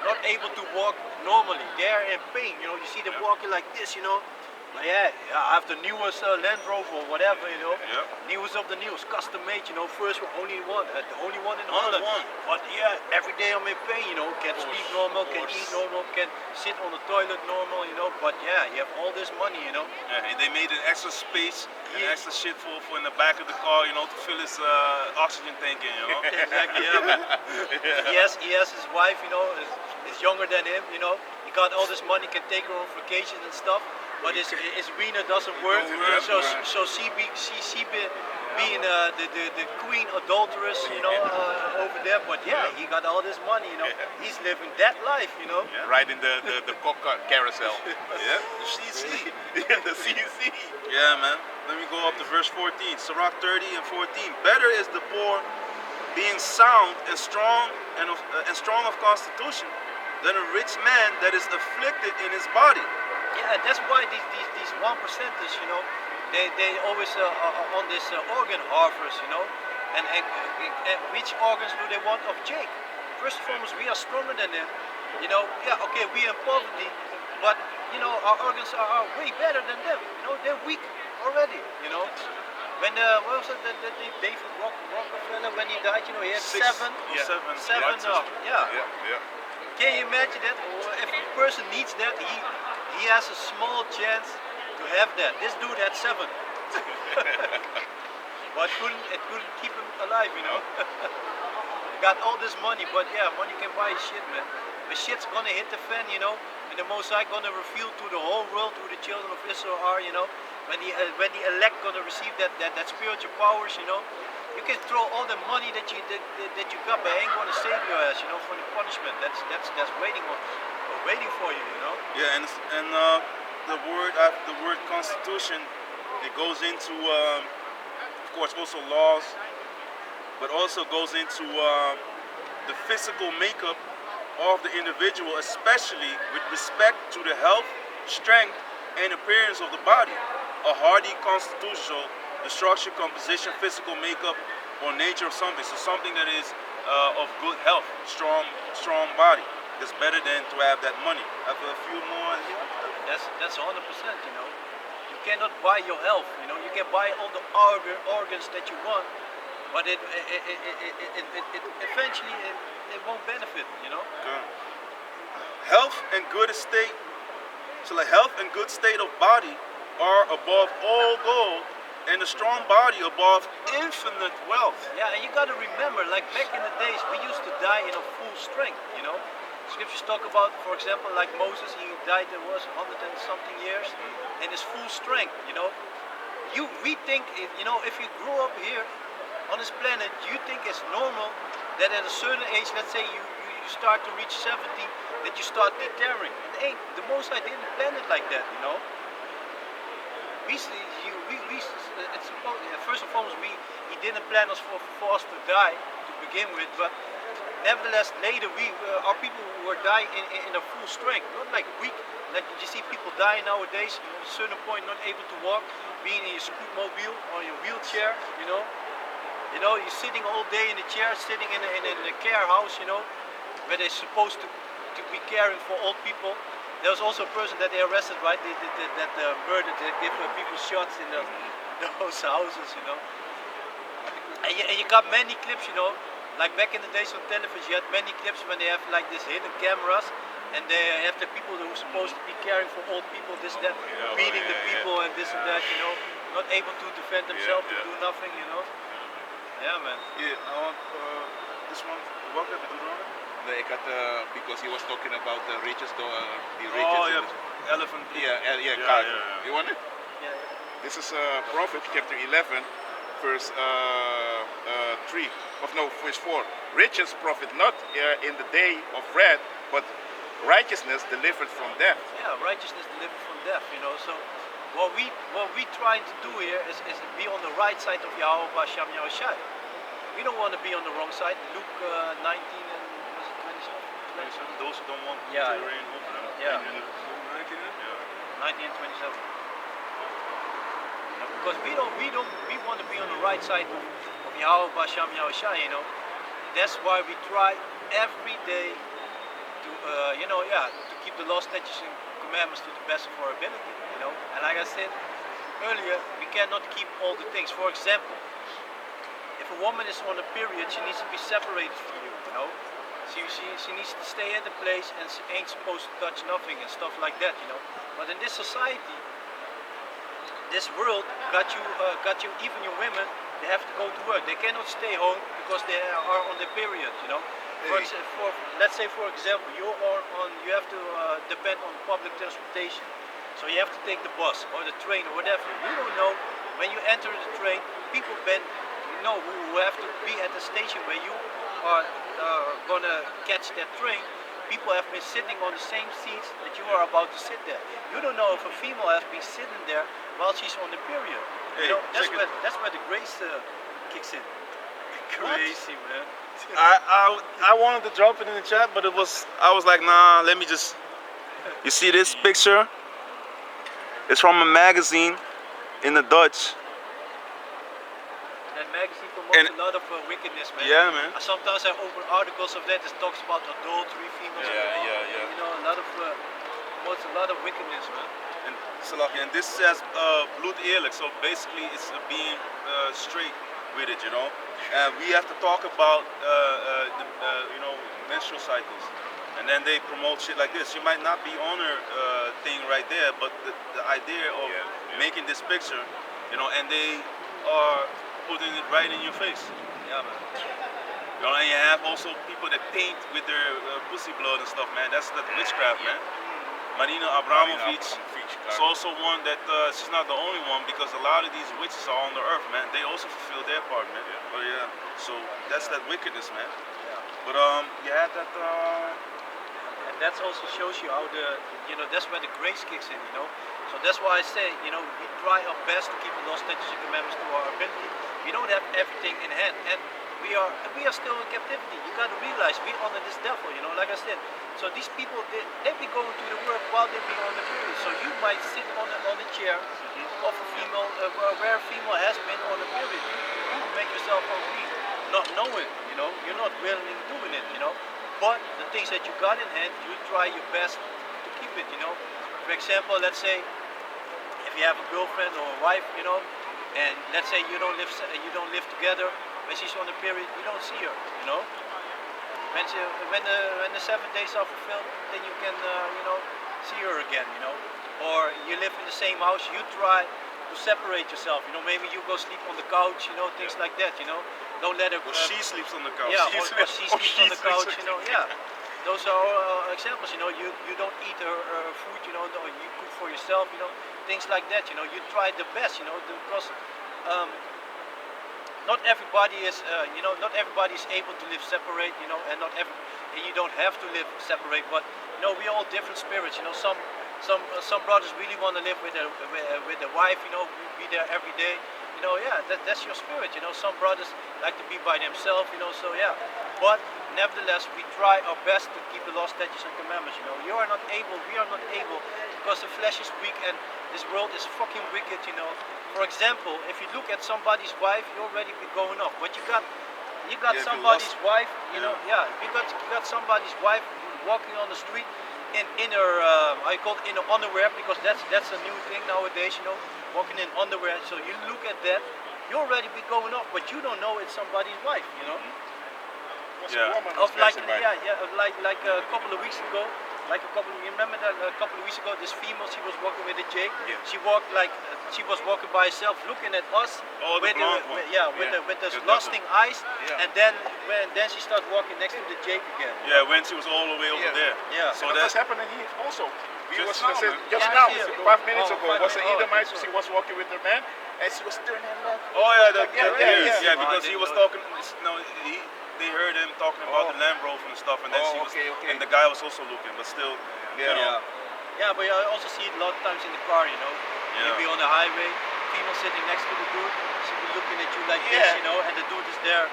Not able to walk normally. They are in pain, you know. You see them walking like this, you know. But yeah, I have the newest Land Rover or whatever, you know. Yep. Newest of the newest, custom made, you know. First one, the only one in Only Holland. one. But yeah, every day I'm in pain, you know. Can sleep normal, can eat normal, can sit on the toilet normal, you know. But yeah, you have all this money, you know. Yeah, and they made an extra space and Yeah. extra shit for in the back of the car, you know, to fill his oxygen tank in, you know. Exactly, yeah. He has his wife, you know, is younger than him, you know. He got all this money, can take her on vacations and stuff. But his wiener doesn't work, so she being the queen adulteress, you know, over there. But yeah, he got all this money, you know. He's living that life, you know. Riding the cock carousel. Yeah, the CC. Yeah, the CC. Yeah, man. Let me go up to verse 14. Sirach 30 and 14. Better is the poor being sound and strong and strong of constitution than a rich man that is afflicted in his body. Yeah, that's why these 1%ers, you know, they always are on this organ harvest, you know, and which organs do they want of Jake? First and foremost, we are stronger than them, you know. Yeah, okay, we are in poverty, but you know our organs are way better than them. You know, they're weak already, you know. When what was it, David Rockefeller, when he died, you know, he had seven. Yeah. Can you imagine that? If a person needs that, he has a small chance to have that. This dude had 7. But it couldn't keep him alive, you know. Got all this money, but yeah, money can buy shit, man. But shit's gonna hit the fan, you know, and the Most High gonna reveal to the whole world who the children of Israel are, you know. When the elect gonna receive that spiritual powers, you know. You can throw all the money that you got, but it ain't gonna save your ass, you know, from the punishment. That's waiting for you, you know. Yeah, and the word constitution, it goes into of course also laws, but also goes into the physical makeup of the individual, especially with respect to the health, strength, and appearance of the body. A hardy constitutional, the structure, composition, physical makeup, or nature of something. So something that is of good health, strong body. It's better than to have that money. I have a few more here. That's 100%, you know. You cannot buy your health, you know. You can buy all the organs that you want, but it eventually it won't benefit, you know. Good. Health and good estate. So the health and good state of body are above all gold, and a strong body above infinite wealth. Yeah, and you got to remember, like back in the days, we used to die in a full strength, you know. Scriptures talk about, for example, like Moses, he died, there was 100 and something years, in his full strength, you know. We think, you know, if you grew up here on this planet, you think it's normal that at a certain age, let's say you start to reach 70, that you start deterring. It ain't. The Most High didn't plan it like that, you know. First and foremost, he didn't plan us for us to die to begin with, but nevertheless, later our people were dying in a full strength, not like weak. Like you see people dying nowadays, at a certain point not able to walk, being in your scootmobile or your wheelchair, you know. You're sitting all day in the chair, sitting in a care house, you know, where they're supposed to to be caring for old people. There was also a person that they arrested, right? That murdered, they give people shots in those houses, you know. And you got many clips, you know, like back in the days on television, you had many clips when they have like these hidden cameras, and they have the people who are supposed to be caring for old people, this, that, beating the people and this and that, you know, not able to defend themselves, to do nothing, you know. Yeah, man. Yeah, I want this one. What have you done? Nee, ik had, because he was talking about the richest, the Oh, richest. yeah, elephant. Yeah, card. You want it? Yeah. This is Prophet chapter 11, verse 3, verse 4. Riches profit not in the day of wrath, but righteousness delivered from death. Yeah, righteousness delivered from death, you know. So what we trying to do here is be on the right side of Yahweh Basham Yahushai. We don't want to be on the wrong side. Luke 19 and was it 27? Those who don't want to Yeah. reign over them. Yeah. 19 Yeah. and 27. Because we want to be on the right side of Yahweh Basham Yahushai, you know. That's why we try every day to to keep the law, statutes, and commandments to the best of our ability, you know. And like I said earlier, we cannot keep all the things. For example, if a woman is on a period, she needs to be separated from you, you know. She needs to stay at the place and she ain't supposed to touch nothing and stuff like that, you know. But in this society, this world got you, even your women, they have to go to work. They cannot stay home because they are on their period, you know. Let's say, for example, you have to depend on public transportation. So you have to take the bus or the train or whatever. You don't know when you enter the train, people who have to be at the station where you are gonna catch that train. People have been sitting on the same seats that you are about to sit there. You don't know if a female has been sitting there while she's on the period. Hey, You know, that's where the grace kicks in. Crazy, man. I wanted to drop it in the chat, but I was like, nah, let me just. You see this picture? It's from a magazine in the Dutch. That magazine promotes And- a lot of wickedness, man. Yeah, man. Sometimes I open articles of that that talks about adultery, females. Yeah. You know, a lot of promotes a lot of wickedness, man. And this says bloed eerlijk, so basically it's being straight with it, you know. We have to talk about menstrual cycles, and then they promote shit like this. You might not be on her thing right there, but the idea of making this picture, you know, and they are putting it right in your face. Yeah, man. You know, and you have also people that paint with their pussy blood and stuff, man. That's witchcraft, man. Marina Abramovic is also one that she's not the only one, because a lot of these witches are on the earth, man. They also fulfill their part, man. But yeah, so that's that wickedness, man. But you had that. And that also shows you how that's where the grace kicks in, you know. So that's why I say, you know, we try our best to keep the law, statutes, and commandments to our ability. We don't have everything in hand, and we are still in captivity. You got to realize we're under this devil, you know. Like I said, so these people they be going to the work while they be on the period. So you might sit on a chair of a female where a female has been on a period. You make yourself unclean, not knowing, you know. You're not willingly doing it, you know. But the things that you got in hand, you try your best to keep it, you know. For example, let's say if you have a girlfriend or a wife, you know, and let's say you don't live together. When she's on the period, you don't see her, you know. When the 7 days are fulfilled, then you can see her again, you know. Or you live in the same house, you try to separate yourself, you know. Maybe you go sleep on the couch, you know, things like that, you know. Don't let her. Well, she sleeps on the couch. Yeah, or she sleeps on the couch, you know. Yeah, those are examples, you know. You don't eat her food, you know. You cook for yourself, you know. Things like that, you know. You try the best, you know, because not everybody is, not everybody is able to live separate, you know, and you don't have to live separate. But you know, we're all different spirits, you know. Some brothers really want to live with their wife, you know, be there every day. You know, yeah, that's your spirit, you know. Some brothers like to be by themselves, you know, so yeah. But nevertheless, we try our best to keep the law, statutes, and commandments, you know. We are not able, because the flesh is weak and this world is fucking wicked, you know. For example, if you look at somebody's wife, you already be going off. But you got somebody's wife, you know, yeah, you got somebody's wife, walking on the street in inner, I call it inner underwear, because that's a new thing nowadays, you know, walking in underwear. So you look at that, you already be going off, but you don't know it's somebody's wife, you know. Was Yeah. a woman Of who's like, passing by. like a couple of weeks ago, you remember that a couple of weeks ago, this female, she was walking with a Jake. Yeah. She walked like, she was walking by herself, looking at us. Oh, the with blonde one. with the The lusting eyes, Yeah. and then she started walking next to the Jake again. Yeah, when she was all the way over Yeah. there. Yeah. So That was that's happening here also. We Just was now, man. just Yeah, now, yeah. 5 minutes Oh, ago, 5 was an minutes. Edomite. She was walking with her man, and she was turning left. oh yeah, Yeah, because he was talking. No, they heard him talking about Oh. the Land Rover and stuff, and then Oh, she was, okay. and the guy was also looking, but still, you know, Yeah, but I also see it a lot of times in the car, you know. Yeah. You'll be on the highway, female sitting next to the dude, she be looking at you like this, Yeah. you know, and the dude is there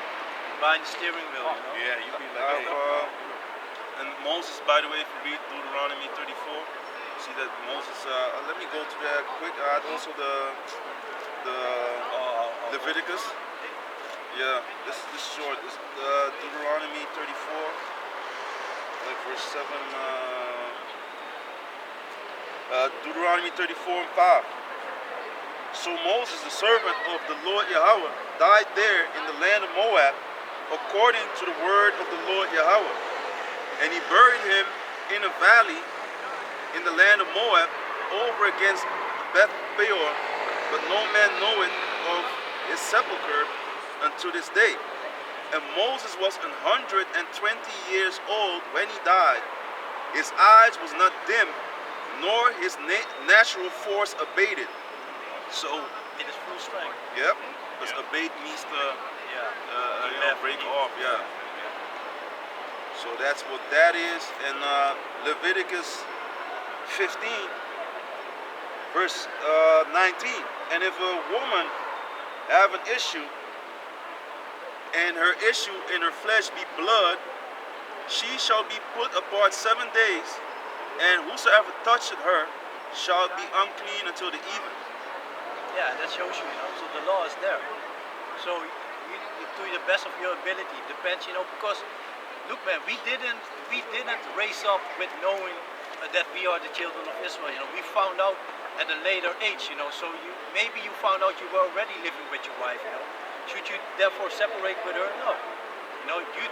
behind the steering wheel, you know. Yeah, you be like, I've, hey. and Moses, by the way, if you read Deuteronomy 34, you see that Moses. Let me go to that quick. Also the Leviticus. Yeah, this short. This Deuteronomy 34, like verse 7. Deuteronomy 34 and 5. So Moses, the servant of the Lord Yahweh, died there in the land of Moab, according to the word of the Lord Yahweh. And he buried him in a valley in the land of Moab, over against Beth Peor, but no man knoweth of his sepulchre unto this day. And Moses was 120 years old when he died. His eyes was not dim, nor his natural force abated. So, In its full strength. yep, because abate means to Yeah. break off, yeah. So that's what that is. And Leviticus 15, verse 19. And if a woman have an issue, and her issue in her flesh be blood, she shall be put apart 7 days, and whosoever toucheth her shall be unclean until the even. Yeah, that shows you, you know, so the law is there. So you do the best of your ability, depends, you know, because look man, we didn't raise up with knowing that we are the children of Israel, you know, we found out at a later age, you know, so maybe you found out you were already living with your wife, you know. Should you therefore separate with her? No. You know, you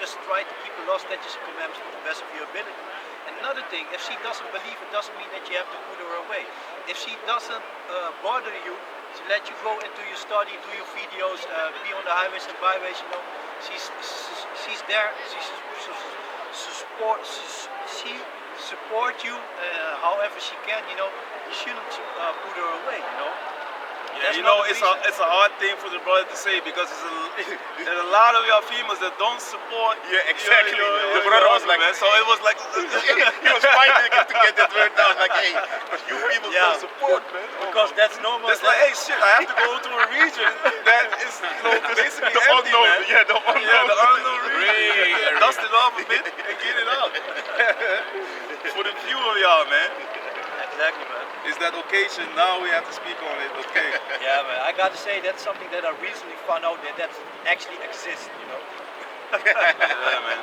just try to keep the law, statutes, and commandments to the best of your ability. And another thing, if she doesn't believe, it doesn't mean that you have to put her away. If she doesn't bother you, to let you go into your study, do your videos, be on the highways and byways, you know, she's there, she support you however she can, you know, you shouldn't put her away, you know. Yeah, That's you know, not the it's a hard thing for the brother to say, because there's a lot of your females that don't support. Yeah, exactly. Your The brother was husband, like, man. So it was like, he was fighting to get that word down. Like, hey, but you people Yeah. don't support, man. Oh, Because that's normal. it's like, hey, shit, I have to go to a region that is, you know, basically the empty, unknown, man. yeah, the unknown. Yeah, the unknown region. Dust it off a bit and get it out. For the few of y'all, man. Exactly, man. It's that occasion, now we have to speak on it, okay? Yeah, man. I gotta say that's something that I recently found out that actually exists, you know. Yeah, man.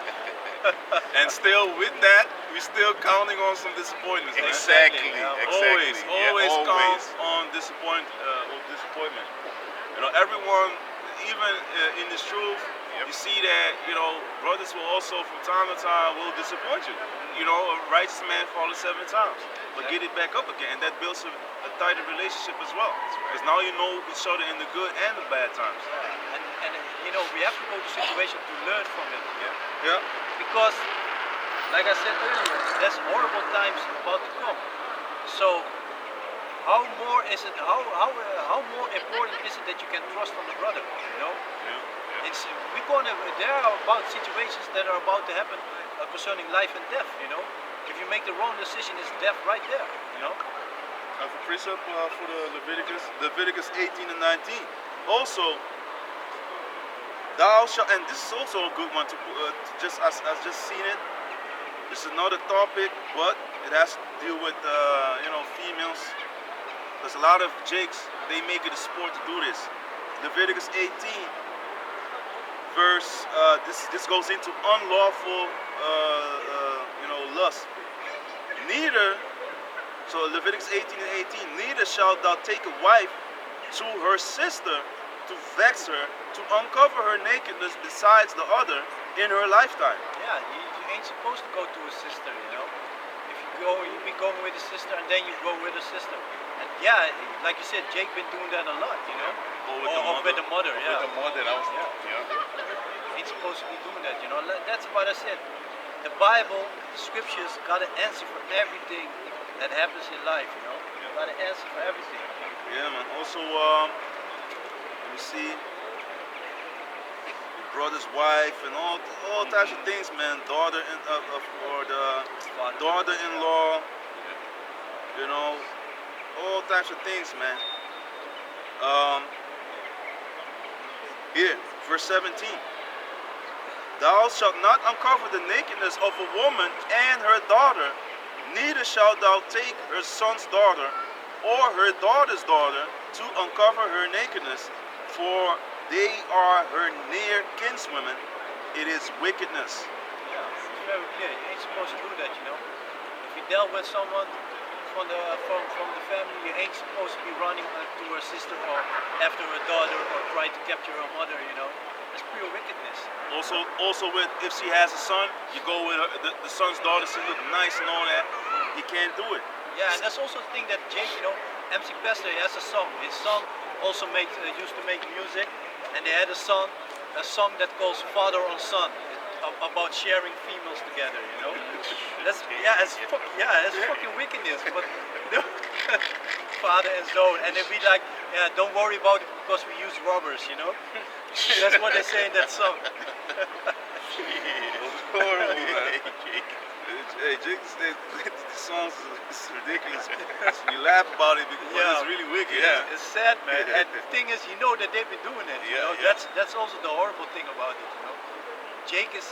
And still with that, we're still counting on some disappointments, man. Exactly, Yeah. Always, exactly. Yeah, always count always. on disappointment. You know, everyone, even in this truth, Yep. you see that, you know, brothers will also from time to time will disappoint you. You know, a righteous man falls 7 times, but get it back up again, and that builds a tighter relationship as well. Because now you know each other in the good and the bad times. And you know, we have to go to situations to learn from it. Yeah. Yeah. Because, like I said earlier, there's horrible times about to come. So, how more is it? How more important is it that you can trust on the brother? You know. It's there are about situations that are about to happen concerning life and death, you know. If you make the wrong decision, it's death right there, you know. And for precept for the Leviticus 18 and 19. Also, thou shalt, and this is also a good one to just as just seen it. It's another topic, but it has to deal with you know, females. There's a lot of jakes, they make it a sport to do this. Leviticus 18. Verse, this goes into unlawful lust. Neither, so Leviticus 18 and 18, neither shalt thou take a wife to her sister to vex her, to uncover her nakedness besides the other in her lifetime. Yeah, you ain't supposed to go to a sister, you know. If you go, you be going with a sister and then you go with a sister. And yeah, like you said, Jake been doing that a lot, you know. Or with the mother, yeah. With the mother, that was, Ain't supposed to be doing that, you know. That's what I said. The Bible, the scriptures, got an answer for everything that happens in life, you know. Got an answer for everything. Yeah, man. Also, let me see. Your brother's wife and all types of things, man. Daughter or the daughter-in-law. You know, all types of things, man. Here, verse 17. Thou shalt not uncover the nakedness of a woman and her daughter, neither shalt thou take her son's daughter or her daughter's daughter to uncover her nakedness, for they are her near kinswomen. It is wickedness. Yeah, it's very clear. You ain't supposed to do that, you know. If you dealt with someone from the family, you ain't supposed to be running to her sister or after her daughter or try to capture her mother, you know. That's pure wickedness. Also with if she has a son, you go with her, the son's daughter. She look nice and all that. You can't do it. Yeah, and that's also the thing that Jake, you know, MC Pastor, he has a song. His son also used to make music, and they had a song that calls Father on Son, about sharing females together, you know. That's it's fucking wickedness. But you know, father and son, and they'd be like, yeah, don't worry about it because we use rubbers, you know. That's what they say in that song. Horrible, man. Hey, Jake, the songs is ridiculous. You laugh about it because it's really wicked. Yeah. It's sad, man. And the thing is, you know that they've been doing it. You know? Yeah. That's also the horrible thing about it. You know, Jake is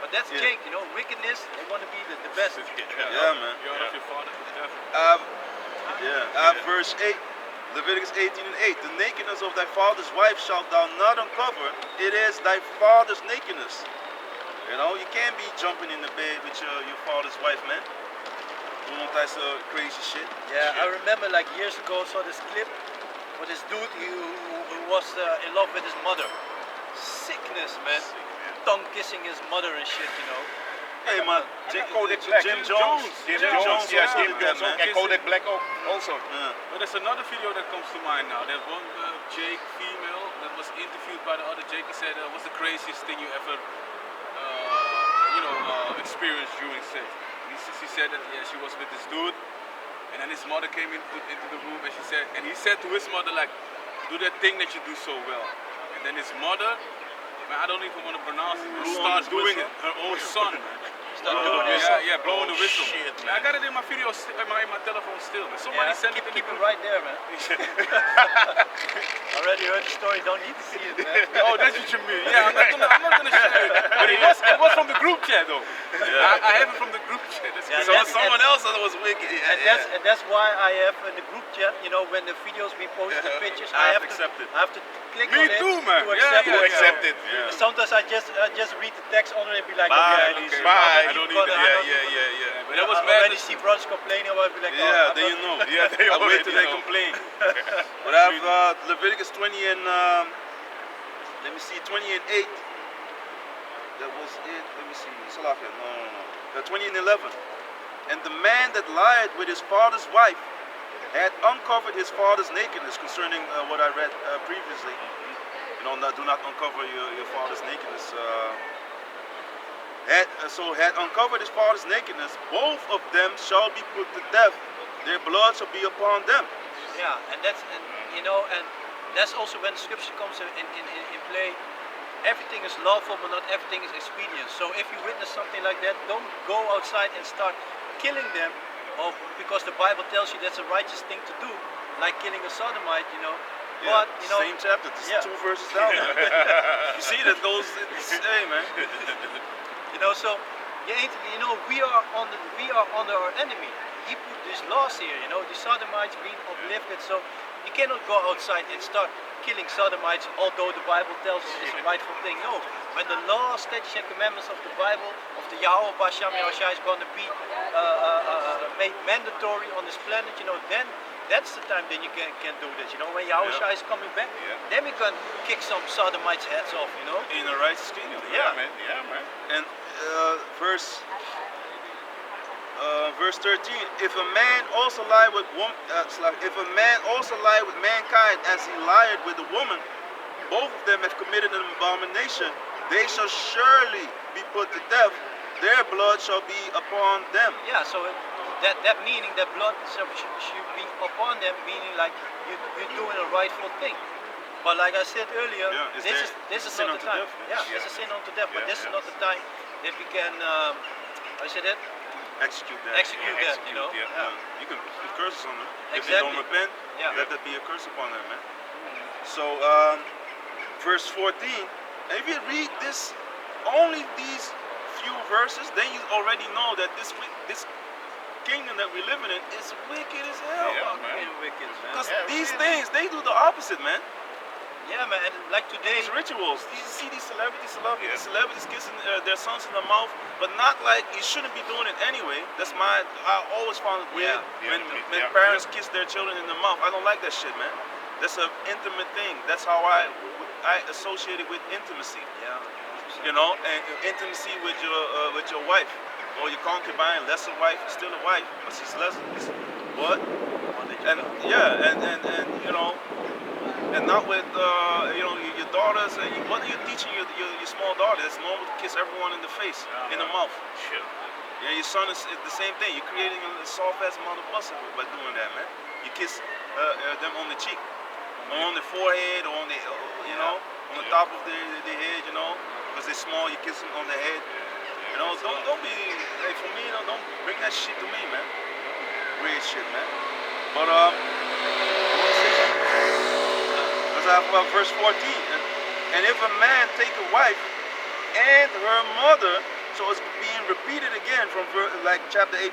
but that's Jake. You know, wickedness. They want to be the best. Yeah, man. You honor your father to death. Verse 8, Leviticus 18 and 8. The nakedness of thy father's wife shalt thou not uncover. It is thy father's nakedness. You know, you can't be jumping in the bed with your father's wife, man. Doing all types of crazy shit. Yeah, I remember like years ago, saw this clip with this dude who was in love with his mother. Sickness, man. Tongue kissing his mother and shit, you know. Hey, man. Jim Jones. Yes, Jim Jones. And Kodak Black also. Yeah. But there's another video that comes to mind now. There's one Jake female that was interviewed by the other Jake. He said, what's the craziest thing you ever experienced during sex? She said that she was with this dude, and then his mother came into the room, and he said to his mother, like, do that thing that you do so well. And then his mother, man, I don't even want to pronounce it, starts doing it. Her own son, man. Blowing the whistle. Shit, Man, I got it in my video, in my telephone still. Man. Somebody sent it in the keep it group. right there, man. Already heard the story. Don't need to see it, man. Oh, that's what you mean. Yeah, I'm not gonna share it. But it was from the group chat though. I have it from the group chat. Someone else thought it was wicked. And that's why I have in the group chat, you know, when the videos be posted, the pictures, I have to click Me on it too, man. to accept it. Accept it. Sometimes I just read the text on it and be like, Bye, okay, bye. I don't need that. Yeah. But that was I mad. already see brothers complaining about it, be like, Yeah, then you know. I wait till they complain. But I have Leviticus 20 and let me see, 20 and 8. That was it. Let me see. Salakia. No. 20 and 11. And the man that lied with his father's wife had uncovered his father's nakedness, concerning what I read previously. You know, do not uncover your father's nakedness. Had uncovered his father's nakedness, both of them shall be put to death. Their blood shall be upon them. Yeah, and that's also when scripture comes in play. Everything is lawful, but not everything is expedient. So if you witness something like that, don't go outside and start killing them, or because the Bible tells you that's a righteous thing to do, like killing a sodomite, you know. Yeah, But you know, same chapter, just 2 verses down. You see that goes. Hey, man. you know, so we are under our enemy. He put these laws here, you know, the sodomites being uplifted. So You cannot go outside and start killing sodomites, although the Bible tells us it's a rightful thing. No, when the law, statutes, and commandments of the Bible, of the Yahweh Basham Yahushua is going to be made mandatory on this planet, then that's the time then you can do this. When Yahushua is coming back, then we can kick some sodomites' heads off. In a righteous kingdom. Yeah. man. Yeah, man. And verse 13, if a man also lie with mankind as he lied with a woman, both of them have committed an abomination. They shall surely be put to death. Their blood shall be upon them. Yeah, so that meaning that blood should be upon them, meaning like you're doing a rightful thing. But like I said earlier, this is sin not the unto time. death? Yeah, it's a sin unto death. But this is not the time that we can, I said that, Execute that. execute that. You can put curses on them. If Exactly. they don't repent, let that be a curse upon them, man. So, verse 14, and if you read this, only these few verses, then you already know that this kingdom that we're living in is wicked as hell. Yeah, Fucking wicked, man. Because these things, they do the opposite, man. Yeah, man. And like today, These rituals, you see these celebrities kissing their sons in the mouth, but not like you shouldn't be doing it anyway. I always found it weird when parents kiss their children in the mouth. I don't like that shit, man. That's an intimate thing. That's how I associate it with intimacy. yeah. And intimacy with your wife or your concubine, lesser wife, still a wife, but she's lesser. What? And and not with your daughters. What are you teaching your small daughter? It's normal to kiss everyone in the face, in the mouth. Shit. Yeah, your son is the same thing. You're creating a soft ass mother busser by doing that, man. You kiss them on the cheek, or on the forehead, or on the on the top of their head, because they're small. You kiss them on the head. Don't be for me. Don't bring that shit to me, man. Weird shit, man. But verse 14, and if a man take a wife and her mother, so it's being repeated again from chapter 18,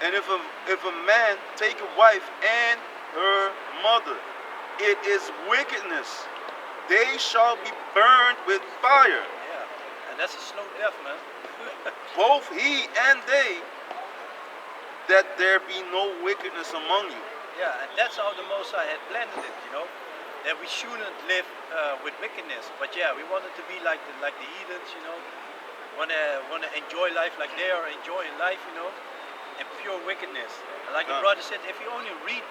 and if a man take a wife and her mother, it is wickedness. They shall be burned with fire, Yeah, and that's a slow death, man. both he and they, that there be no wickedness among you. Yeah, and that's how the Most High had planned it, that we shouldn't live with wickedness. But yeah, we wanted to be like the heathens, wanna enjoy life like they are enjoying life, and pure wickedness. And like the brother said, if you only read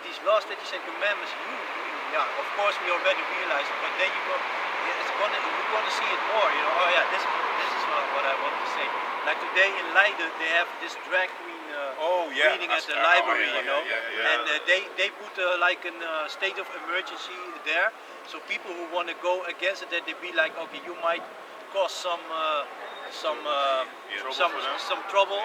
these laws, statutes, and commandments, of course we already realized it, but then you're gonna see it more, Oh yeah, this is what I want to say. Like today in Leiden, they have this drag queen reading at the library, and they put like a state of emergency there, so people who want to go against it, that they be like, okay, you might cause some trouble